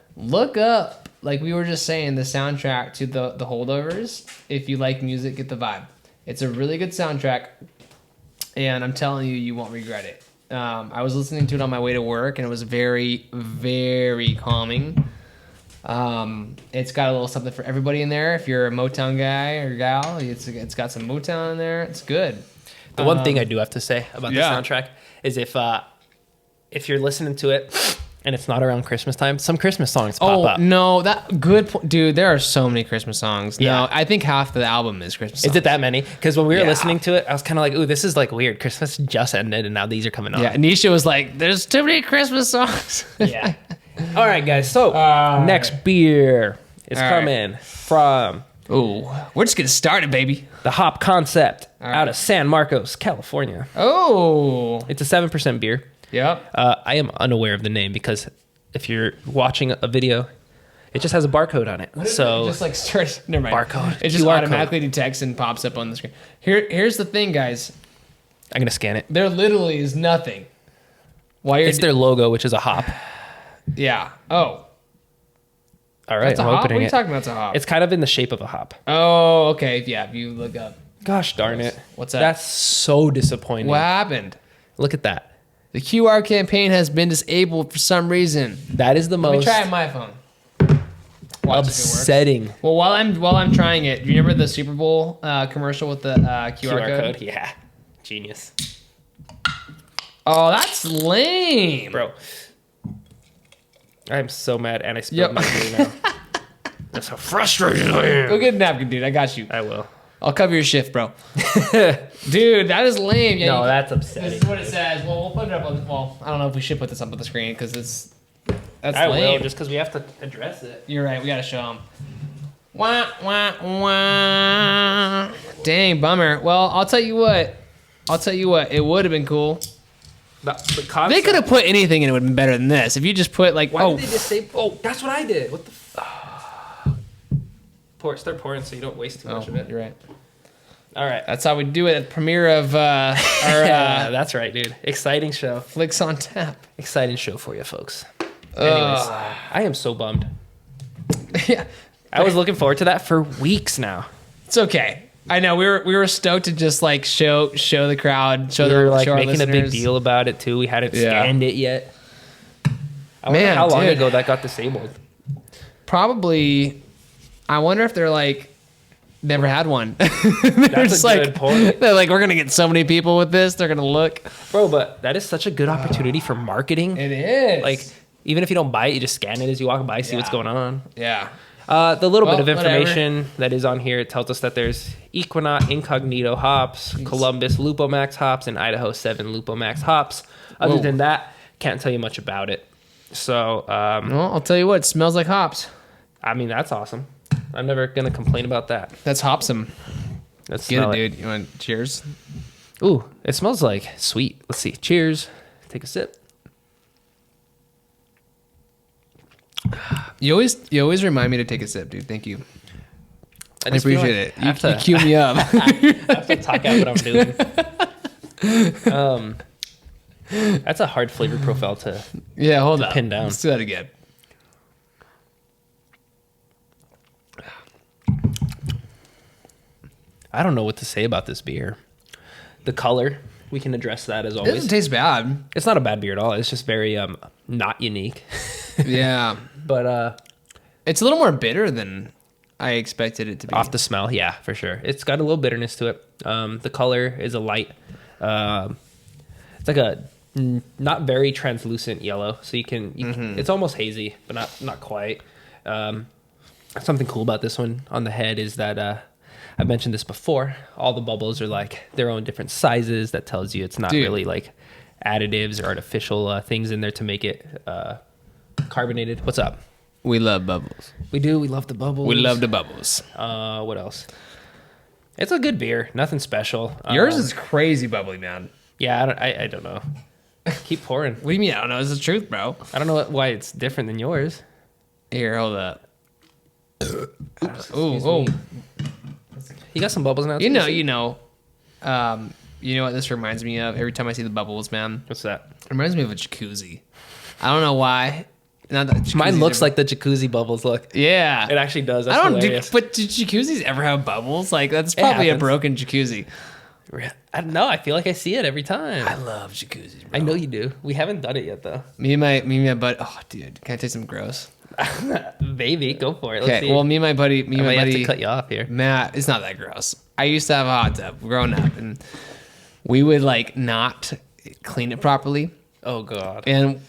like we were just saying, the soundtrack to the Holdovers. If you like music, get the vibe. It's a really good soundtrack, and I'm telling you, you won't regret it. I was listening to it on my way to work, and it was very, very calming. It's got a little something for everybody in there. If you're a Motown guy or gal, it's got some Motown in there. It's good. The one thing I do have to say about the yeah. soundtrack is if you're listening to it and it's not around Christmas time, some Christmas songs pop up. No, that good point, dude. There are so many Christmas songs. Yeah. No, I think half the album is Christmas songs. Is it that many? Because when we were Yeah. listening to it, I was kind of like, ooh, this is like weird. Christmas just ended and now these are coming on. Yeah, Nisha was like, "There's too many Christmas songs." Yeah. All right, guys. So next beer is All right. coming from Ooh, we're just getting started, baby. the Hop Concept All out right. of San Marcos, California. Oh, It's a 7% beer. yep. I am unaware of the name because if you're watching a video, it just has a barcode on it. So It just like starts. Never mind. Barcode. It just QR automatically detects and pops up on the screen. Here's the thing, guys. I'm gonna scan it. There literally is nothing. Why you're It's their logo, which is a hop. yeah. Oh, All right, that's a I'm hop. What are opening you it. talking about? It's a hop. It's kind of in the shape of a hop. Oh, okay. Yeah, if you look up. Gosh darn it. What's that? That's so disappointing. What happened? Look at that. The QR campaign has been disabled for some reason. That is the Let me most try it on my phone. Watch if it works. upsetting Well, while I'm trying it, do you remember the Super Bowl commercial with the QR code? Yeah. Genius. Oh, that's lame. Bro. I'm so mad and I spilled Yep. my beer now. That's how frustrated I am. Go get a napkin, dude. I got you. I will. I'll cover your shift, bro. Dude, that is lame. Yeah, No, you- that's This upsetting. is what it says. Well, we'll put it up on. Well, I don't know if we should put this up on the screen because that's I lame. will, just because we have to address it. You're right. We gotta show them. Wah wah wah. Dang, bummer. Well, I'll tell you what. It would have been cool. The concept, They could have put anything and it would have been better than this. If you just put like, Why oh, did they just say? Oh, that's what I did. What the? Start pouring so you don't waste too much of it. you're right. All right. That's how we do it at the premiere of our Yeah, that's right, dude. Exciting show. Flicks on Tap. Exciting show for you, folks. Anyways, I am so bummed. Yeah, I was looking forward to that for weeks now. it's okay. I know we were stoked to just like show the crowd, show We were the like show our making a big listeners. deal about it too. We hadn't Yeah. scanned it yet. I wonder Man, how long dude. ago that got disabled. Probably. I wonder if they're like never had one. They're That's just a like good point. they're like we're gonna get so many people with this. They're gonna look. Bro, but that is such a good opportunity for marketing. It is Like, even if you don't buy it, you just scan it as you walk by, see what's Yeah. going on. yeah. The little Well, bit of whatever. information that is on here, it tells us that there's Equinox Incognito hops, Columbus Lupomax hops, and Idaho 7 Lupomax hops. Other Whoa. than that, can't tell you much about it. So, Well, I'll tell you what. It smells like hops. I mean, that's awesome. I'm never going to complain about that. That's hopsome. Let's Get smell it, dude. You want cheers? Ooh, it smells like sweet. Let's see. Cheers. Take a sip. You always remind me to take a sip, dude. Thank you. I just feel appreciate like I have it. You cue me up. I have to talk out what I'm doing. That's a hard flavor profile to Yeah, hold up. pin down. Let's do that again. I don't know what to say about this beer. The color, we can address that as It always. doesn't taste bad. It's not a bad beer at all. It's just very not unique. Yeah. But It's a little more bitter than I expected it to be. Off the smell, yeah, for sure. It's got a little bitterness to it. The color is a light. It's like a not very translucent yellow, so you can. It's almost hazy, but not quite. Something cool about this one on the head is that I've mentioned this before. All the bubbles are like their own different sizes. That tells you it's not really like additives or artificial things in there to make it carbonated. What's up? We love bubbles. We do. We love the bubbles. We love the bubbles. What else? It's a good beer. Nothing special. Yours is crazy bubbly, man. Yeah, I don't know. Keep pouring. What do you mean? I don't know. It's the truth, bro. I don't know why it's different than yours. Here, hold up. Ooh. You got some bubbles now? You know what this reminds me of? Every time I see the bubbles, man. What's that? It reminds me of a jacuzzi. I don't know why. Not that mine looks like the jacuzzi bubbles look. Yeah. It actually does. That's I don't hilarious. but do jacuzzis ever have bubbles? Like, that's probably a broken jacuzzi. I don't know. I feel like I see it every time. I love jacuzzis, bro. I know you do. We haven't done it yet, though. Me and my buddy. Oh, dude. Can I taste some gross? Baby, go for it. Let's Okay, see. well, me and my buddy. I might have to cut you off here. Matt, it's not that gross. I used to have a hot tub growing up, and we would, like, not clean it properly. Oh, God. And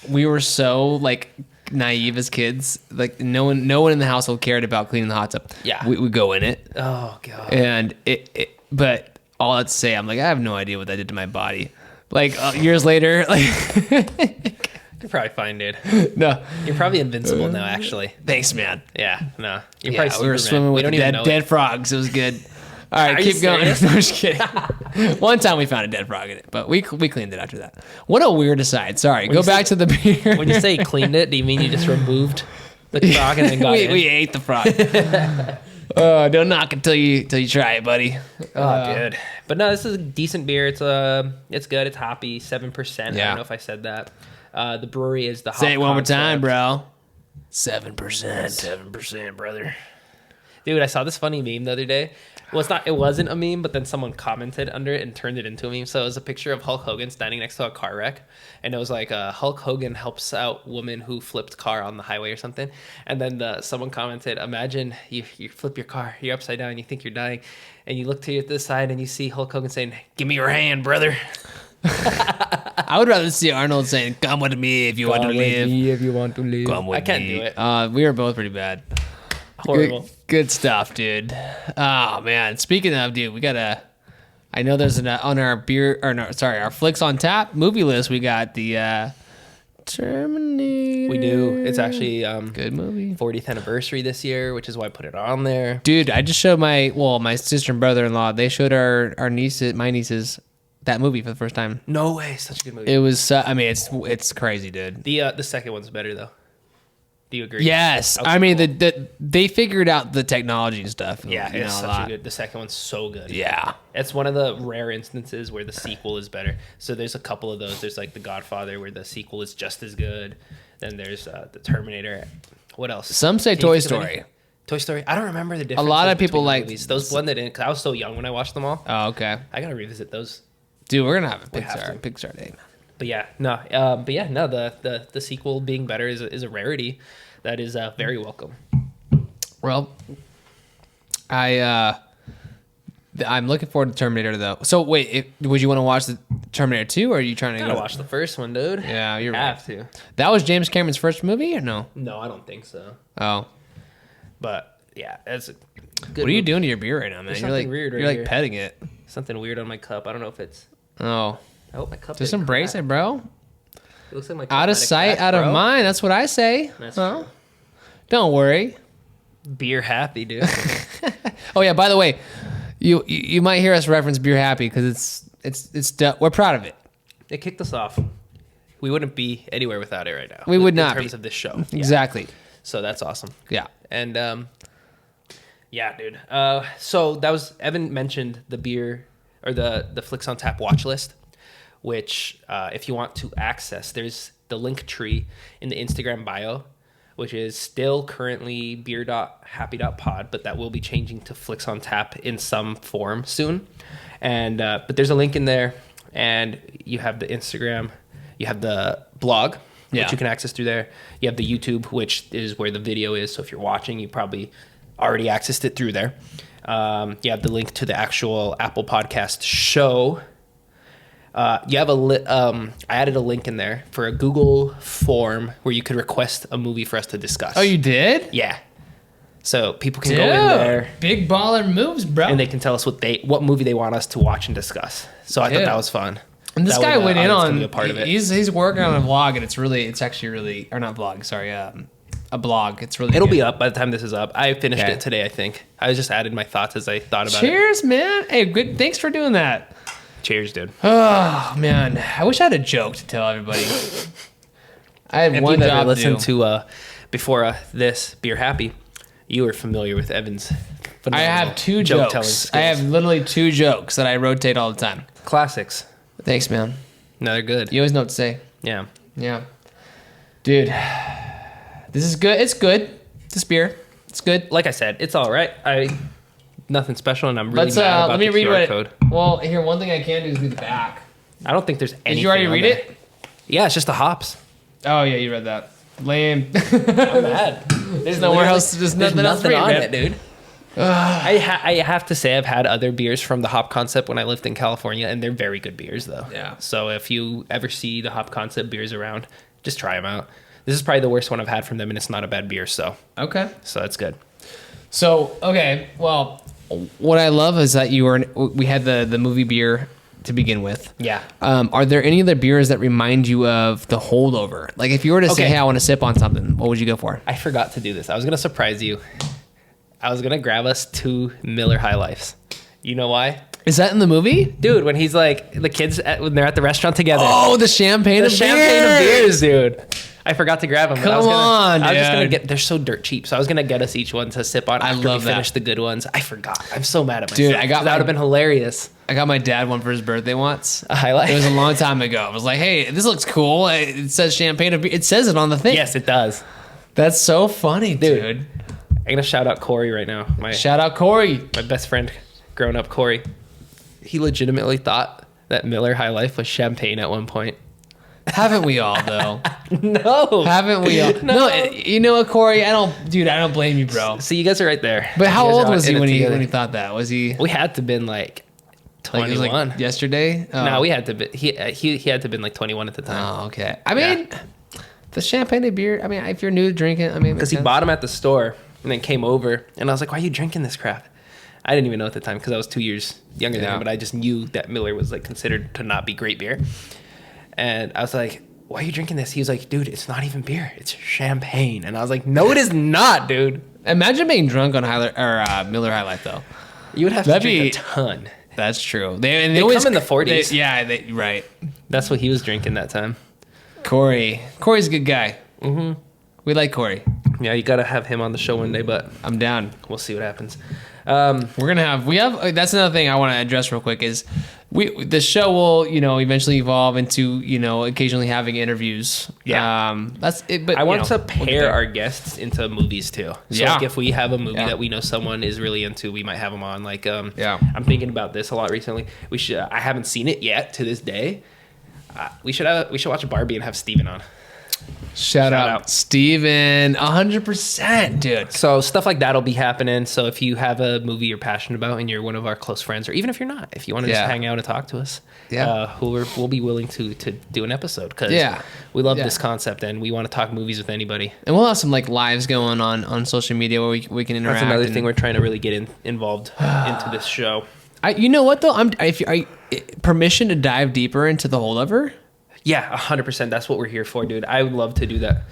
we were so, like, naive as kids. Like, no one in the household cared about cleaning the hot tub. Yeah. We would go in it. Oh, God. And but all that to say, I'm like, I have no idea what that did to my body. Like, years later, like... You're probably fine, dude. No. You're probably invincible now, actually. Thanks, man. Yeah, no. You're Yeah, probably we were swimming with dead frogs. It was good. All right, Are you keep going. serious? No, I'm just kidding. One time we found a dead frog in it, but we cleaned it after that. What a weird aside. Sorry, go back to the beer. When you say cleaned it, do you mean you just removed the frog and then got in? we ate the frog. Don't knock it till you try it, buddy. Oh, dude. But no, this is a decent beer. It's good. It's hoppy, 7%. I Yeah. don't know if I said that. The brewery is the hop Say it one more concept. time, bro. 7%. 7%, brother. Dude, I saw this funny meme the other day. Well, it wasn't a meme, but then someone commented under it and turned it into a meme. So it was a picture of Hulk Hogan standing next to a car wreck. And it was like, Hulk Hogan helps out woman who flipped car on the highway or something. And then someone commented, imagine you flip your car, you're upside down, you think you're dying. And you look to the side and you see Hulk Hogan saying, give me your hand, brother. I would rather see Arnold saying, come with me if you want to live. If you want to live. Come with I can't me. do it. We were both pretty bad. Horrible. Good stuff, dude. Oh man. Speaking of, dude, we gotta. I know there's on our our Flicks on Tap movie list. We got the Terminator. We do. It's actually good movie. 40th anniversary this year, which is why I put it on there. Dude, I just showed my sister and brother-in-law. They showed my nieces that movie for the first time. No way, such a good movie. It was. It's crazy, dude. The second one's better though. Do you agree? Yes, Okay, I mean cool. they figured out the technology and stuff. Yeah, you it's know, such a good. The second one's so good. Yeah, It's one of the rare instances where the sequel is better. So there's a couple of those. There's like The Godfather where the sequel is just as good. Then there's the Terminator. What else? some say Can you Toy think of any? Story. Toy Story. I don't remember the difference. A lot of people like those blended in because I was so young when I watched them all. Oh, okay, I gotta revisit those. dude, we're gonna have a have Pixar day. But yeah, no. The sequel being better is a rarity. That is very welcome. Well, I'm looking forward to Terminator though. So wait, would you want to watch the Terminator 2 or are you trying to Gotta watch the first one, dude. Yeah, you're have to. That was James Cameron's first movie or no? No, I don't think so. Oh. But yeah, that's a good. What are you doing to your beer right now, man? There's You're like something weird right you're like here. petting it. Something weird on my cup. I don't know if it's. Oh. I hope my cup. Just didn't embrace crack. it, bro. It looks like my cup Out of might have sight, cracked, out of bro. mind. That's what I say. That's Huh? true. Don't worry. Beer happy, dude. Oh yeah, by the way, you might hear us reference Beer Happy because we're proud of it. It kicked us off. We wouldn't be anywhere without it right now. We would not in terms be. of this show. Yeah. Exactly. So that's awesome. Yeah. And yeah, dude. So that was Evan mentioned the beer or the Flicks on Tap watch list, which if you want to access, there's the Linktree in the Instagram bio, which is still currently beer.happy.pod, but that will be changing to Flicks on Tap in some form soon. And but there's a link in there, and you have the Instagram, you have the blog, Yeah. which you can access through there. You have the YouTube, which is where the video is. So if you're watching, you probably already accessed it through there. You have the link to the actual Apple Podcast show. You have I added a link in there for a Google form where you could request a movie for us to discuss. Oh, you did? Yeah. So people can go in there. Big baller moves, bro. And they can tell us what movie they want us to watch and discuss. So I thought that was fun. And this guy went in on be a part of it. He's working on a vlog, and it's actually really, or not vlog, sorry, a blog. It's really It'll good. be up by the time this is up. I finished it today, I think. I just added my thoughts as I thought about it. Cheers, man. Hey, good. Thanks for doing that. Cheers, dude. Oh man, I wish I had a joke to tell everybody. I had one job to do. Listen to before this Beer Happy. You were familiar with Evan's. I have two jokes. I have literally two jokes that I rotate all the time. Classics. Thanks, man. No, they're good. You always know what to say. Yeah. Yeah. Dude, this is good. It's good. This beer. It's good. Like I said, it's all right. Nothing special, and I'm really mad about let me the read QR code. Well, here, one thing I can do is read the back. I don't think there's anything. Did you already read it? Yeah, it's just the hops. Oh, yeah, you read that. Lame. I'm mad. There's nowhere else. There's nothing else to read, on man. it, dude. I have to say I've had other beers from the Hop Concept when I lived in California, and they're very good beers, though. Yeah. So if you ever see the Hop Concept beers around, just try them out. This is probably the worst one I've had from them, and it's not a bad beer, so that's good. So, okay, well, what I love is that we had the movie beer to begin with. Yeah. Are there any other beers that remind you of the Holdover? Like, if you were to say, hey, I want to sip on something, what would you go for? I forgot to do this. I was going to surprise you. I was going to grab us 2 Miller High Lifes. You know why? Is that in the movie? Dude, when he's like, the kids, when they're at the restaurant together. Oh, the champagne of beers, dude. I forgot to grab them. Come on, dude. I was just going to they're so dirt cheap. So I was going to get us each one to sip on after we finish the good ones. I forgot. I'm so mad at myself. Dude, that would have been hilarious. I got my dad one for his birthday once. A High Life? It was a long time ago. I was like, hey, this looks cool. It says champagne of beer. It says it on the thing. Yes, it does. That's so funny, dude. I'm going to shout out Corey right now. Shout out Corey. My best friend growing up, Corey. He legitimately thought that Miller High Life was champagne at one point. Haven't we all, though? No. Haven't we all? No, you know what, Corey? I don't blame you, bro. So you guys are right there. But how old was he when he thought that? Was he? We had to been like 21. Like yesterday? Oh. No, we had to be. He had to been like 21 at the time. Oh, okay. I mean, the champagne of beer. I mean, if you're new to drinking, I mean, because he bought them at the store and then came over, and I was like, "Why are you drinking this crap?" I didn't even know at the time because I was 2 years younger than him, but I just knew that Miller was like considered to not be great beer. And I was like, why are you drinking this? He was like, dude, it's not even beer. It's champagne. And I was like, no, it is not, dude. Imagine being drunk on Miller High Life, though. You would have to drink a ton. That's true. They always come in the 40s. Right. That's what he was drinking that time. Corey's a good guy. Mm-hmm. We like Corey. Yeah, you got to have him on the show one day, but I'm down. We'll see what happens. We have that's another thing I want to address real quick is the show will eventually evolve into occasionally having interviews. That's it. But I want to pair our guests into movies too. So like if we have a movie that we know someone is really into, we might have them on. Like I'm thinking about this a lot recently. I haven't seen it yet to this day. We should watch Barbie and have Steven on. Shout out Steven, 100%, dude. So stuff like that'll be happening. So if you have a movie you're passionate about and you're one of our close friends, or even if you're not, if you want to just hang out and talk to us, we'll be willing to do an episode because we love this concept and we want to talk movies with anybody. And we'll have some like lives going on social media where we can interact. That's another thing we're trying to really get involved into this show. You know what though? Permission to dive deeper into the Holdover. Yeah, 100%. That's what we're here for, dude. I would love to do that.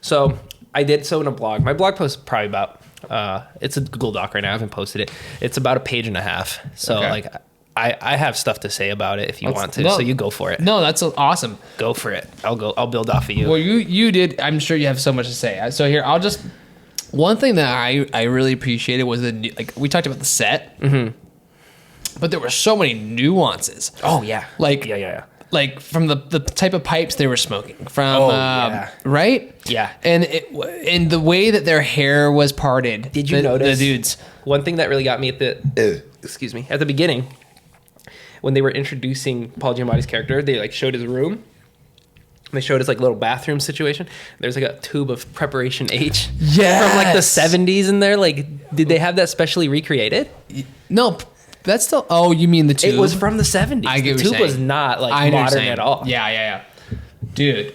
So I did so in a blog. My blog post is probably about, it's a Google Doc right now. I haven't posted it. It's about a page and a half. So I have stuff to say about it if you want to. So you go for it. No, that's awesome. Go for it. I'll build off of you. Well, you did. I'm sure you have so much to say. So here, one thing that I really appreciated was we talked about the set, but there were so many nuances. Oh yeah. Yeah. Like from the type of pipes they were smoking from, right? Yeah. And the way that their hair was parted. Did you notice the dudes? One thing that really got me at the beginning, when they were introducing Paul Giamatti's character, they like showed his room. They showed his like little bathroom situation. There's like a tube of Preparation H Yes. from like the 70s in there. Like, did they have that specially recreated? No, that's still. Oh, you mean the tube? It was from the 70s. I get the what you're tube was saying. not like I know what you're modern saying. at all. Yeah. Dude,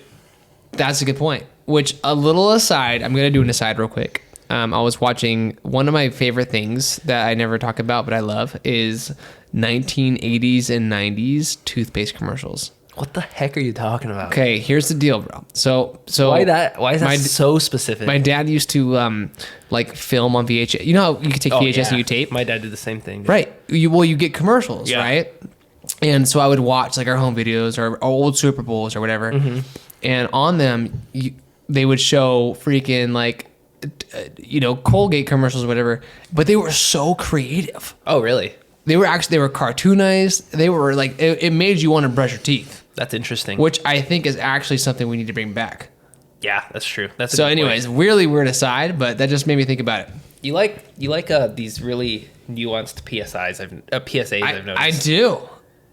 that's a good point. Which, a little aside, I'm gonna do an aside real quick. I was watching one of my favorite things that I never talk about, but I love is 1980s and 90s toothpaste commercials. What the heck are you talking about? Okay, here's the deal, bro. So Why is that so specific? My dad used to like film on VHS. You know how you could take VHS and you tape? My dad did the same thing. Dude. Right. You get commercials, Yeah. right? And so I would watch like our home videos or old Super Bowls or whatever. Mm-hmm. And on them, they would show freaking like, Colgate commercials or whatever. But they were so creative. Oh, really? They were cartoonized. They were like, it made you want to brush your teeth. That's interesting. Which I think is actually something we need to bring back. Yeah, that's true. That's a So good anyways, point. really weird aside, but that just made me think about it. You like these really nuanced PSAs I've noticed. I do.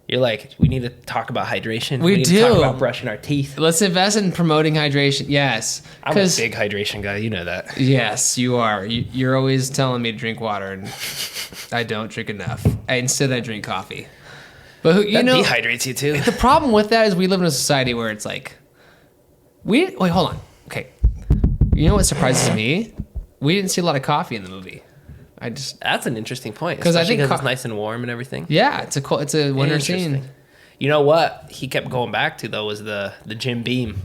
You're like, we need to talk about hydration. We need do. to talk about brushing our teeth. Let's invest in promoting hydration. Yes. I'm a big hydration guy. You know that. Yes, you are. You're always telling me to drink water, and I don't drink enough. Instead, I drink coffee. But That dehydrates you too. the problem with that is we live in a society where it's like, wait, hold on. Okay, you know what surprises me? We didn't see a lot of coffee in the movie. That's an interesting point. 'Cause I Especially think because it's nice and warm and everything. Yeah, it's a winter Interesting. scene. You know what he kept going back to though was the Jim Beam.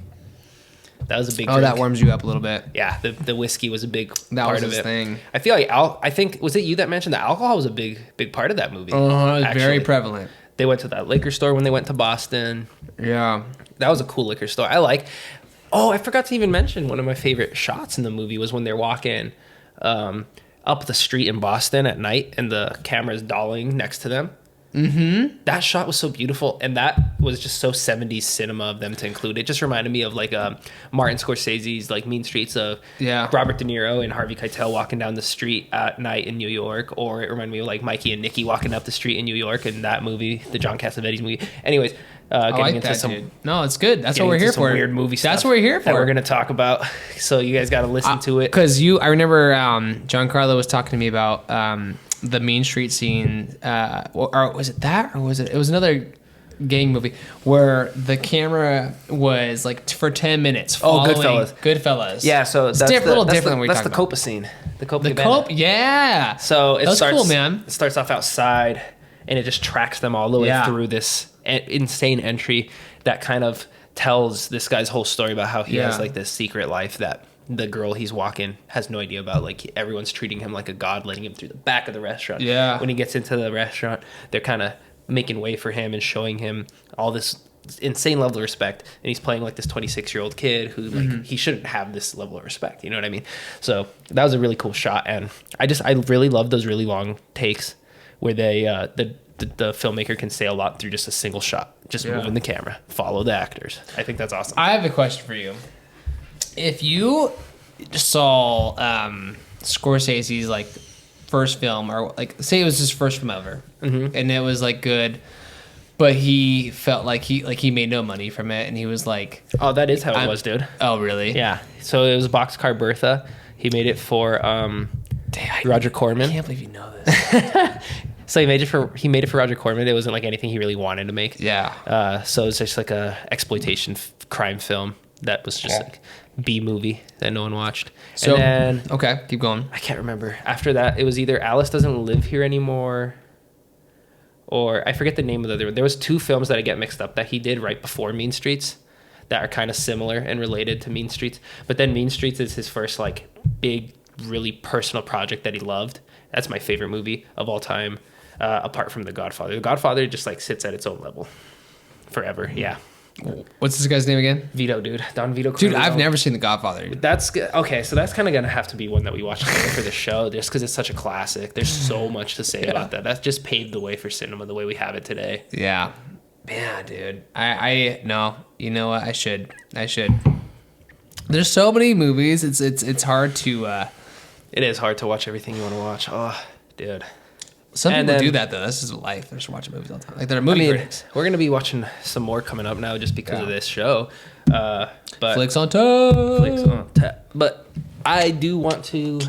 That was a big. Oh, drink. that warms you up a little bit. Yeah, the whiskey was a big That part was of his it. thing. I feel like I think was it you that mentioned that alcohol was a big part of that movie. It was actually. very prevalent. They went to that liquor store when they went to Boston. Yeah. That was a cool liquor store. I forgot to even mention one of my favorite shots in the movie was when they're walking up the street in Boston at night and the camera's dolling next to them. Mm-hmm. That shot was so beautiful, and that was just so 70s cinema of them to include. It just reminded me of like Martin Scorsese's like Mean Streets of Robert De Niro and Harvey Keitel walking down the street at night in New York, or it reminded me of like Mikey and Nicky walking up the street in New York in that movie, the John Cassavetes movie. Anyways, I getting like into that, some dude. No, it's good. That's what we're here for. Weird movie stuff. That's what we're here for. That we're gonna talk about. So you guys got to listen to it. Because I remember Giancarlo was talking to me about the Mean Street scene, or was it that, or was it? It was another gang movie where the camera was like for 10 minutes. Goodfellas. Yeah, so that's little different than we that's talked the about. Copa scene. The Copa. The Cope, yeah. So it That was starts. cool, man. It starts off outside, and it just tracks them all the way Yeah. through this insane entry that kind of tells this guy's whole story about how he has like this secret life that the girl he's walking has no idea about. Like everyone's treating him like a god, letting him through the back of the restaurant. Yeah. When he gets into the restaurant, they're kind of making way for him and showing him all this insane level of respect. And he's playing like this 26-year-old kid who like he shouldn't have this level of respect. You know what I mean? So that was a really cool shot, and I really love those really long takes where they the filmmaker can say a lot through just a single shot, just moving the camera, follow the actors. I think that's awesome. I have a question for you. If you saw Scorsese's like first film, or like say it was his first film ever, and it was like good, but he felt like he made no money from it, and he was like, Oh, that is how it was, dude. oh really? Yeah. So it was Boxcar Bertha. He made it for Roger Corman. I can't believe you know this. So he made it for Roger Corman. It wasn't like anything he really wanted to make. Yeah. So it's just like a exploitation crime film that was just like B movie that no one watched. So and then okay, keep going. I can't remember. After that, it was either Alice Doesn't Live Here Anymore, or I forget the name of the other one. There was two films that I get mixed up that he did right before Mean Streets that are kind of similar and related to Mean Streets. But then Mean Streets is his first like big, really personal project that he loved. That's my favorite movie of all time. Apart from The Godfather. The Godfather just like sits at its own level forever. Yeah. What's this guy's name again? Vito, dude. Don Vito. Dude, Corleone. I've never seen The Godfather. That's good. Okay, so that's kind of gonna have to be one that we watch together for the show, just because it's such a classic. There's so much to say about that. That's just paved the way for cinema the way we have it today. Yeah. Yeah, dude. I no. You know what? I should. There's so many movies. It's hard to. It is hard to watch everything you want to watch. Oh, dude. Some And people then- do that though. That's just life. They're just watching movies all the time. Like they're movie critics. we're gonna be watching some more coming up now just because of this show. But Flicks on tap. Flicks on tap. But I do want to,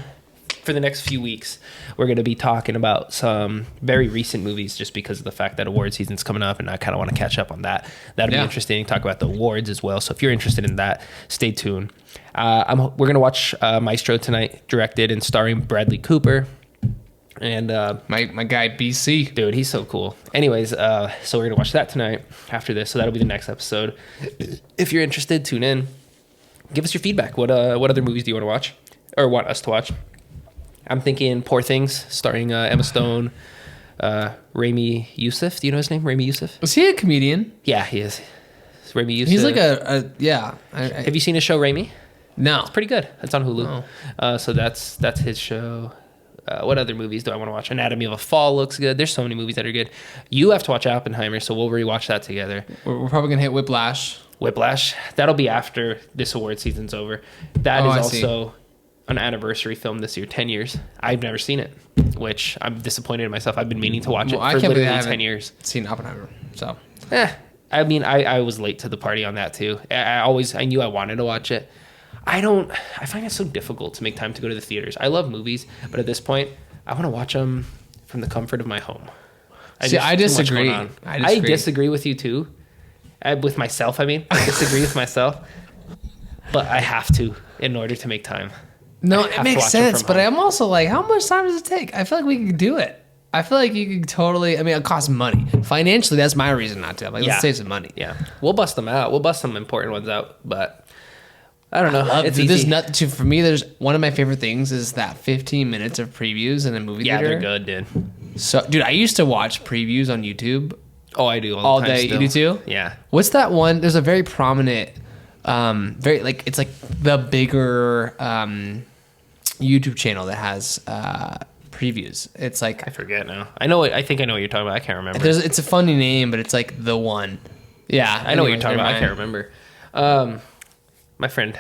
for the next few weeks, we're going to be talking about some very recent movies just because of the fact that award season's coming up, and I kind of want to catch up on that. That'll be interesting. Talk about the awards as well. So if you're interested in that, stay tuned. We're going to watch Maestro tonight, directed and starring Bradley Cooper. And My guy BC. dude, he's so cool. Anyways, so we're gonna watch that tonight after this. So that'll be the next episode. If you're interested, tune in. Give us your feedback. What other movies do you want to watch or want us to watch? I'm thinking Poor Things, starring Emma Stone, Rami Youssef. Do you know his name? Rami Youssef? Was he a comedian? Yeah, he is. It's Rami Youssef. He's like a yeah. Have you seen his show Rami? No. It's pretty good. It's on Hulu. So that's his show. What other movies do I want to watch? Anatomy of a Fall looks good. There's so many movies that are good. You have to watch Oppenheimer, so we'll rewatch that together. We're probably gonna hit Whiplash. Whiplash, that'll be after this award season's over. That is I also an anniversary film this year, 10 years. I've never seen it, which I'm disappointed in myself. I've been meaning to watch it I for can't believe I literally haven't 10 years. seen Oppenheimer. So I mean, I was late to the party on that too. I knew I wanted to watch it. I find it so difficult to make time to go to the theaters. I love movies, but at this point, I want to watch them from the comfort of my home. I too much disagree. going on. I disagree with you too. With myself, I mean. I disagree with myself. But I have to in order to make time. no, I have it to makes watch them sense. from But home. I'm also like, how much time does it take? I feel like we could do it. I feel like you could totally. I mean, it costs money. Financially, that's my reason not to. I'm like, Yeah. let's save some money. Yeah. We'll bust them out. We'll bust some important ones out. But I don't know. It's Dude, there's easy. nothing for me. There's one of my favorite things is that 15 minutes of previews in a movie Yeah, theater. they're good, dude. So, dude, I used to watch previews on YouTube Oh, I do all the time day. still. You do too? Yeah. What's that one? There's a very prominent, very like it's like the bigger YouTube channel that has previews. It's like I forget now. I think I know what you're talking about. I can't remember. it's a funny name, but it's like the one. Yeah, I know what you're anyways, talking about. I never can't mind. remember. My friend,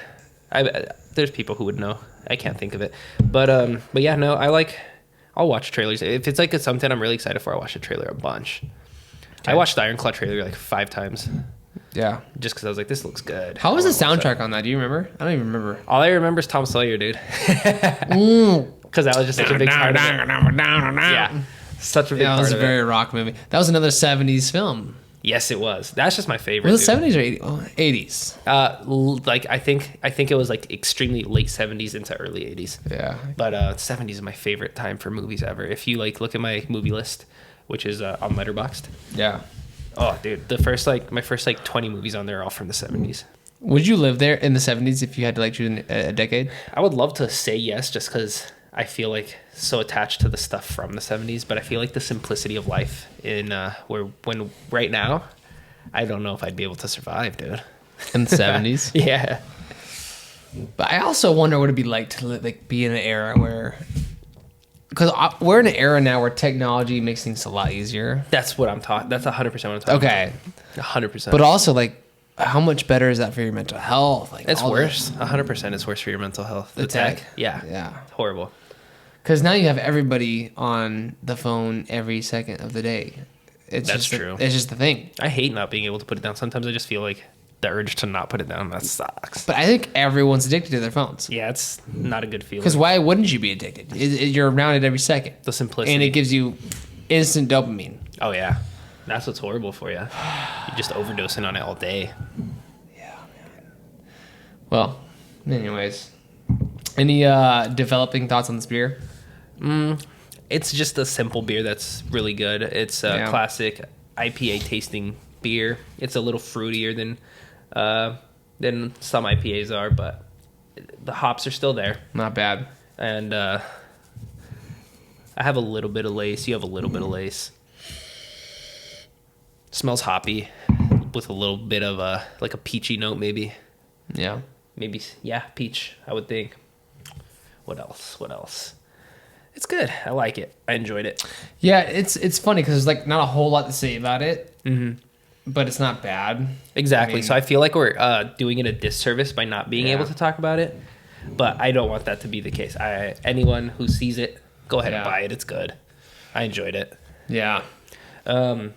there's people who would know. I can't think of it. But yeah, no, I'll watch trailers. If it's like something I'm really excited for, I'll watch the trailer a bunch. I watched the Iron Claw trailer like 5 times Yeah. just because I was like, this looks good. How was the I wanna watch soundtrack on that? Do you remember? I don't even remember. that. All I remember is Tom Sawyer, dude. Because that was just such a big part of it. Yeah. Such a big Yeah, it part was a of it. very rock movie. That was another 70s film. Yes, it was. That's just my favorite. Was it dude. 70s or 80s? Oh, 80s. Like I think it was like extremely late 70s into early 80s. Yeah. But 70s is my favorite time for movies ever. If you like look at my movie list, which is on Letterboxd. Yeah. Oh, dude, my first 20 movies on there are all from the 70s. Would you live there in the 70s if you had to like choose a decade? I would love to say yes, just because I feel like so attached to the stuff from the 70s. But I feel like the simplicity of life in when right now, I don't know if I'd be able to survive, dude. In the 70s? Yeah. But I also wonder what it'd be like to like be in an era where, because we're in an era now where technology makes things a lot easier. That's what I'm talking. That's 100% what I'm talking Okay, about. 100%. but also like, how much better is that for your mental health? Like it's all worse. 100% it's worse for your mental health. The tech? Yeah. Yeah. Horrible. Because now you have everybody on the phone every second of the day. It's That's just true. It's just the thing. I hate not being able to put it down. Sometimes I just feel like the urge to not put it down. That sucks. But I think everyone's addicted to their phones. Yeah, it's not a good feeling. Because why wouldn't you be addicted? You're around it every second. The simplicity. And it gives you instant dopamine. Oh, yeah. That's what's horrible for you. You're just overdosing on it all day. Well, anyways. Any developing thoughts on this beer? It's just a simple beer that's really good. It's a classic IPA tasting beer. It's a little fruitier than some IPAs are, but the hops are still there. Not bad. And I have a little bit of lace. You have a little bit of lace. Smells hoppy with a little bit of a peachy note, maybe. Yeah. Maybe, yeah, peach, I would think. What else? It's good. I like it. I enjoyed it. Yeah, it's funny because there's like not a whole lot to say about it, but it's not bad. Exactly. I mean- So I feel like we're doing it a disservice by not being Yeah. able to talk about it. But I don't want that to be the case. Anyone who sees it, go ahead and Yeah. buy it. It's good. I enjoyed it. Yeah. But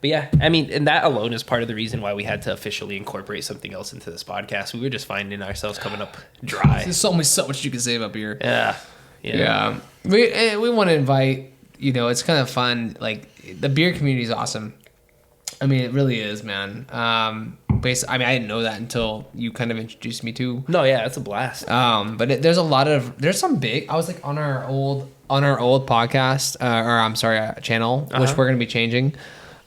yeah, I mean, and that alone is part of the reason why we had to officially incorporate something else into this podcast. We were just finding ourselves coming up dry. There's so much you can say up here. Yeah. We want to invite, it's kind of fun. Like, the beer community is awesome. I mean, it really is, man. I didn't know that until you kind of introduced me to. No, yeah, it's a blast. But there's some big. I was like on our old podcast, channel, which we're gonna be changing.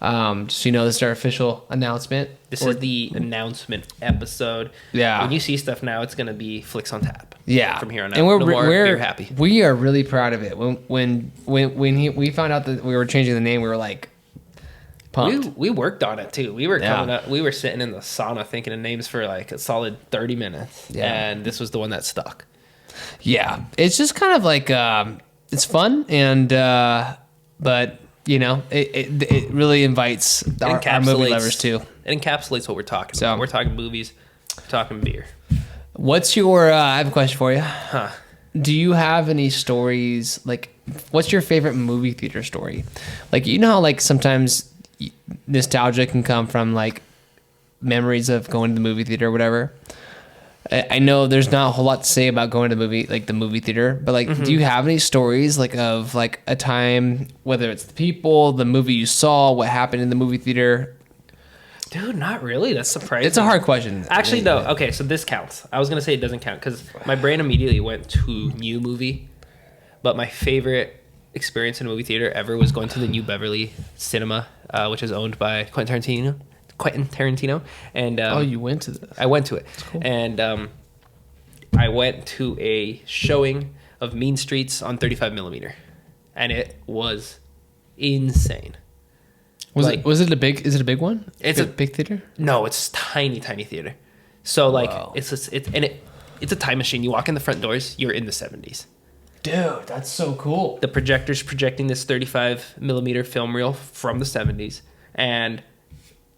Just so this is our official announcement. This is the announcement episode. Yeah. When you see stuff now, it's gonna be Flicks on Tap. Yeah. From here on out, and we're beer happy. We are really proud of it. When we found out that we were changing the name, we were like pumped. We worked on it too. We were coming up. We were sitting in the sauna thinking of names for like a solid 30 minutes. Yeah. And this was the one that stuck. Yeah. It's just kind of like it's fun and but it really invites our movie lovers too. It encapsulates what we're talking about. We're talking movies, we're talking beer. What's your I have a question for you. Do you have any stories, like, what's your favorite movie theater story? Like, how like sometimes nostalgia can come from like memories of going to the movie theater or whatever. I know there's not a whole lot to say about going to the movie theater, but like, do you have any stories like of like a time, whether it's the people, the movie you saw, what happened in the movie theater? Dude, not really. That's surprising. It's a hard question. Actually, no. Okay, so this counts. I was going to say it doesn't count because my brain immediately went to New Movie. But my favorite experience in a movie theater ever was going to the New Beverly Cinema, which is owned by Quentin Tarantino. And you went to this? I went to it. That's cool. And I went to a showing of Mean Streets on 35mm. And it was insane. Is it a big one? It's a big theater? No, it's tiny theater. So like it's a time machine. You walk in the front doors, you're in the 70s. Dude, that's so cool. The projector's projecting this 35mm film reel from the 70s, and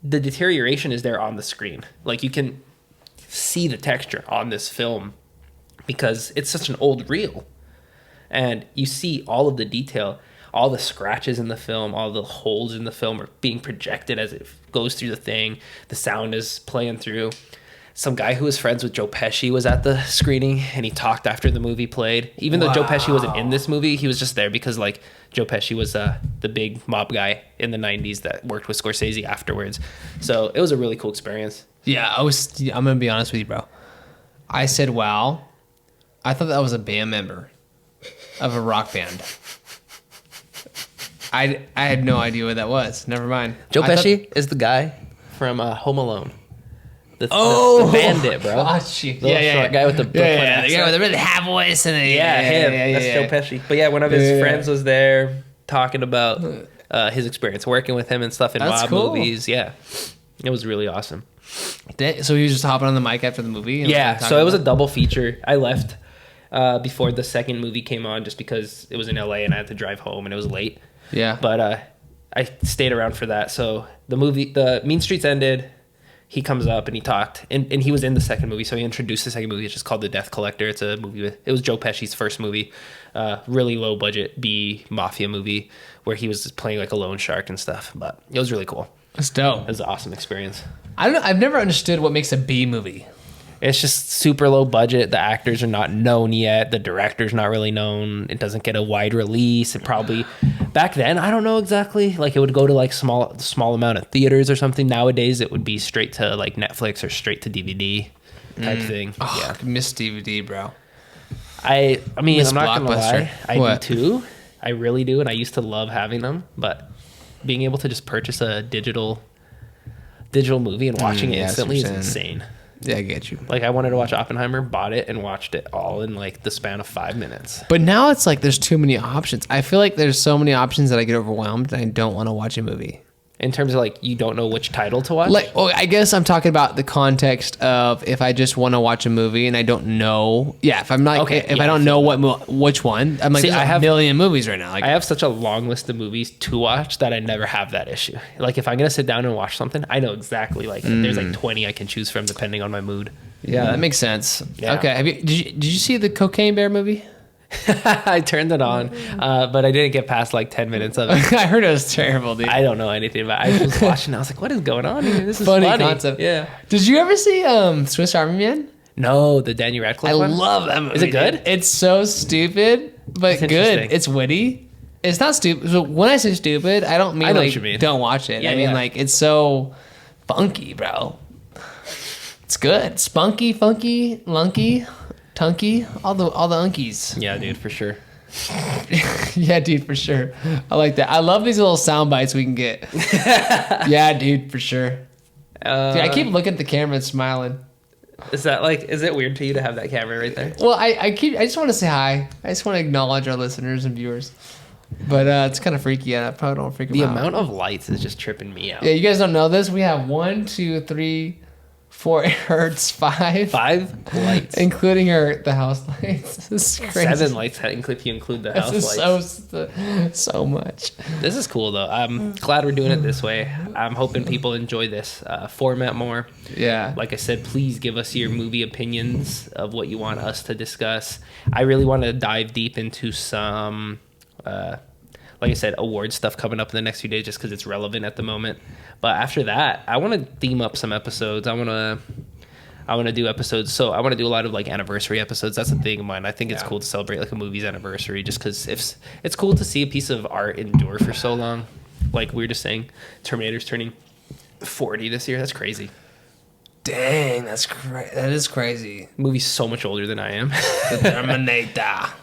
the deterioration is there on the screen. Like, you can see the texture on this film because it's such an old reel, and you see all of the detail. All the scratches in the film, all the holes in the film are being projected as it goes through the thing. The sound is playing through. Some guy who was friends with Joe Pesci was at the screening, and he talked after the movie played. Even though Joe Pesci wasn't in this movie, he was just there because like Joe Pesci was the big mob guy in the 90s that worked with Scorsese afterwards. So it was a really cool experience. Yeah, I'm going to be honest with you, bro. I said, wow. I thought that was a band member of a rock band. I had no idea what that was. Never mind. Joe Pesci is the guy from Home Alone. The bandit, bro. Oh, shit. The short guy with the Brooklyn accent. The guy with the really high voice. And him. That's Joe Pesci. But yeah, one of his friends was there talking about his experience working with him and stuff in mob movies. Yeah, it was really awesome. So he was just hopping on the mic after the movie? So it was a double feature. I left before the second movie came on just because it was in LA and I had to drive home and it was late. Yeah. But I stayed around for that. So the Mean Streets ended. He comes up and he talked. And he was in the second movie. So he introduced the second movie. It's just called The Death Collector. It's a movie it was Joe Pesci's first movie. Really low budget B mafia movie where he was just playing like a loan shark and stuff. But it was really cool. That's dope. It was an awesome experience. I don't know. I've never understood what makes a B movie. It's just super low budget. The actors are not known yet. The director's not really known. It doesn't get a wide release. It probably back then, I don't know exactly. Like it would go to like small amount of theaters or something. Nowadays, it would be straight to like Netflix or straight to DVD type thing. Oh, yeah, I miss DVD, bro. I mean, I'm not gonna lie. I do too. I really do, and I used to love having them. But being able to just purchase a digital movie and watching it instantly is insane. Yeah, I get you. Like I wanted to watch Oppenheimer, bought it, and watched it all in like the span of 5 minutes. But now it's like there's too many options. I feel like there's so many options that I get overwhelmed and I don't want to watch a movie. In terms of like you don't know which title to watch? Like, I guess I'm talking about the context of if I just want to watch a movie and I don't know. Yeah, if I'm not, I don't know which one. I'm like, I have a million movies right now. Like, I have such a long list of movies to watch that I never have that issue. Like if I'm gonna sit down and watch something, I know exactly. Like there's like 20 I can choose from depending on my mood. Yeah, that makes sense. Yeah. Okay, did you see the Cocaine Bear movie? I turned it on, but I didn't get past like 10 minutes of it. I heard it was terrible, dude. I don't know anything about it. I was watching. I was like, what is going on here? This is Funny funny. concept. Yeah. Did you ever see Swiss Army Man? No, the Daniel Radcliffe I one? love that movie. Is it good? It's so stupid, but That's interesting. good. It's witty. It's not stupid. So when I say stupid, I don't mean I know like what you mean. don't watch it. Yeah, I mean yeah. like it's so funky, bro. It's good. Spunky, funky, lunky, tunky, all the unkies. Yeah, dude, for sure. Yeah, dude, for sure. I like that. I love these little sound bites we can get. Yeah, dude, for sure. Dude, I keep looking at the camera and smiling. Is it weird to you to have that camera right there? Well, I just want to say hi. I just want to acknowledge our listeners and viewers. But it's kind of freaky. I probably don't freak them The out. amount of lights is just tripping me out. Yeah, you guys don't know this. We have 1, 2, 3, 4 hertz, 5. 5 lights. Including the house lights. This is crazy. 7 lights if you include the house This lights. is so much. This is cool though. I'm glad we're doing it this way. I'm hoping people enjoy this format more. Yeah. Like I said, please give us your movie opinions of what you want us to discuss. I really want to dive deep into some, like I said, award stuff coming up in the next few days just because it's relevant at the moment. But after that, I want to theme up some episodes. I want to do episodes. So I want to do a lot of like anniversary episodes. That's a thing of mine. I think it's cool to celebrate like a movie's anniversary just because it's cool to see a piece of art endure for so long. Like we were just saying, Terminator's turning 40 this year. That's crazy. Dang, that is crazy. Movie's so much older than I am. The Terminator.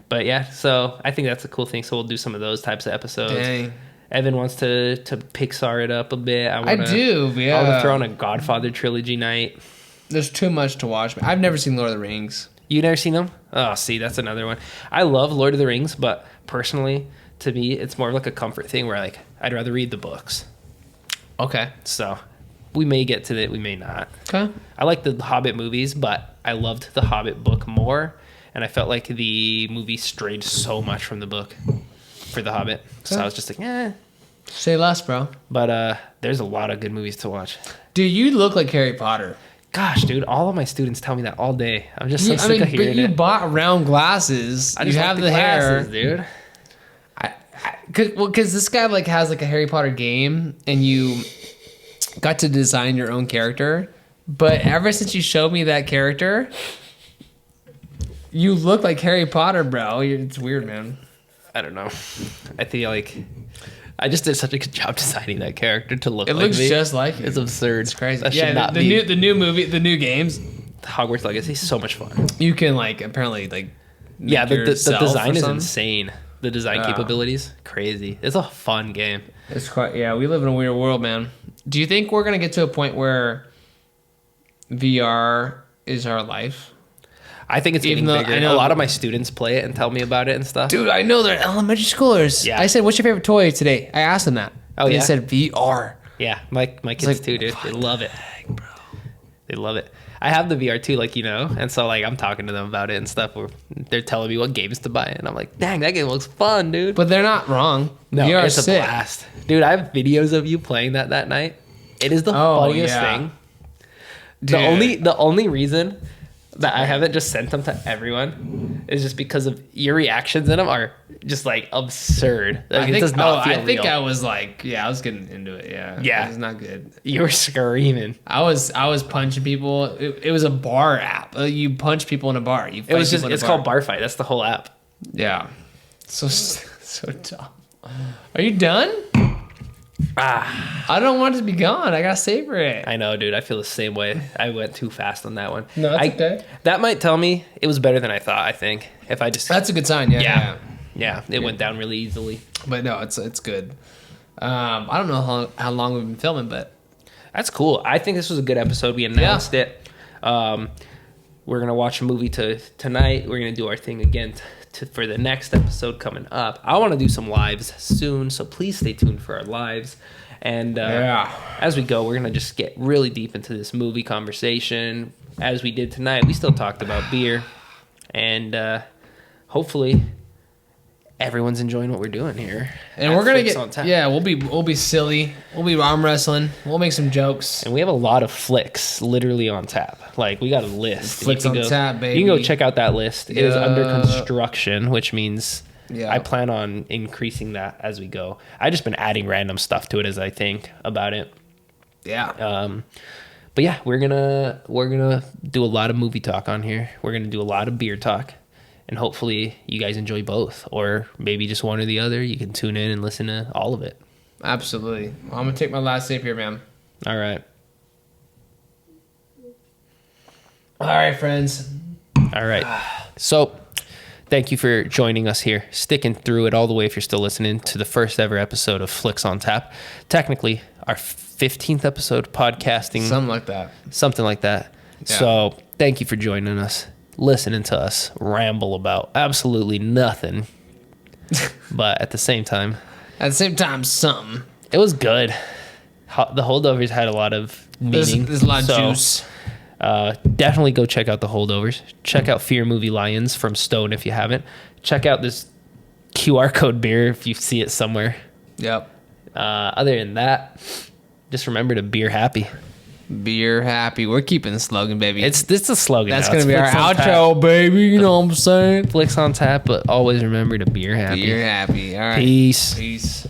But yeah, so I think that's a cool thing. So we'll do some of those types of episodes. Dang. Evan wants to Pixar it up a bit. I do, yeah. I want to throw on a Godfather trilogy night. There's too much to watch. I've never seen Lord of the Rings. You never seen them? Oh, see, that's another one. I love Lord of the Rings, but personally, to me, it's more of like a comfort thing where like I'd rather read the books. Okay. So we may get to it, we may not. Okay. I like the Hobbit movies, but I loved the Hobbit book more, and I felt like the movie strayed so much from the book for the Hobbit. So I was just like, eh. Say less, bro. But there's a lot of good movies to watch. Dude, you look like Harry Potter. Gosh, dude, all of my students tell me that all day. I'm just so sick of hearing but you it. bought round glasses. I You just have like the hair. glasses, dude. Because this guy like has like a Harry Potter game, and you got to design your own character. But ever since you showed me that character, you look like Harry Potter, bro. It's weird, man. I don't know. I feel like I just did such a good job designing that character to look It like looks me. just like you. It's absurd. It's crazy. That Yeah, should not the be. new movie, the new games. Hogwarts Legacy is so much fun. You can like apparently like Yeah, make the yourself design or is something. insane. The design Yeah. capabilities, crazy. It's a fun game. It's quite, yeah, we live in a weird world, man. Do you think we're gonna get to a point where VR is our life? I think it's Even getting though bigger. I know- A lot of my students play it and tell me about it and stuff. Dude, I know they're elementary schoolers. Yeah. I said, "What's your favorite toy today?" I asked them that. Oh, They yeah? said VR. Yeah, my kids like, too, dude. They love it. They love it. I have the VR too, like, you know, and so like I'm talking to them about it and stuff. Where they're telling me what games to buy, and I'm like, dang, that game looks fun, dude. But they're not wrong. No, VR it's is a sick. blast, dude. I have videos of you playing that night. It is the Oh, funniest yeah. thing. Dude. The only reason that I haven't just sent them to everyone is just because of your reactions in them are just like absurd. Like, it does not feel I think real. I was like, yeah, I was getting into it. Yeah, Yeah. it's not good. You were screaming. I was punching people. It was a bar app. You punch people in a bar. You It was fight just people in a it's called Bar Fight. That's the whole app. Yeah. So dumb. Are you done? I don't want it to be gone. I gotta savor it. I know, dude. I feel the same way. I went too fast on that one. No, that's okay. That might tell me it was better than I thought. I think if I just That's a good sign. Yeah. yeah, it went down really easily. But no, it's good. I don't know how long we've been filming, but That's cool. I think this was a good episode. We announced it. We're gonna watch a movie tonight. We're gonna do our thing again for the next episode coming up. I want to do some lives soon, so please stay tuned for our lives. And as we go, we're gonna just get really deep into this movie conversation. As we did tonight, we still talked about beer, and hopefully, everyone's enjoying what we're doing here. And we're gonna we'll be silly. We'll be arm wrestling. We'll make some jokes. And we have a lot of flicks literally on tap. Like we got a list. Flicks on tap, baby. You can go check out that list. It is under construction, which means I plan on increasing that as we go. I just been adding random stuff to it as I think about it. Yeah. But yeah, we're gonna do a lot of movie talk on here. We're gonna do a lot of beer talk. And hopefully you guys enjoy both, or maybe just one or the other. You can tune in and listen to all of it. Absolutely. Well, I'm going to take my last sip here, man. All right. All right, friends. All right. So thank you for joining us here, sticking through it all the way if you're still listening to the first ever episode of Flicks on Tap. Technically, our 15th episode podcasting. Something like that. Yeah. So thank you for joining us. Listening to us ramble about absolutely nothing, but at the same time, something. It was good. The Holdovers had a lot of meaning. There's a lot of juice. Definitely go check out the Holdovers. Check out Fear Movie Lions from Stone if you haven't. Check out this QR code beer if you see it somewhere. Yep. Other than that, just remember to beer happy. Beer happy. We're keeping the slogan, baby. It's a slogan. That's going to be our outro, baby. You know what I'm saying? Flicks on tap, but always remember to beer happy. Beer happy. All right. Peace.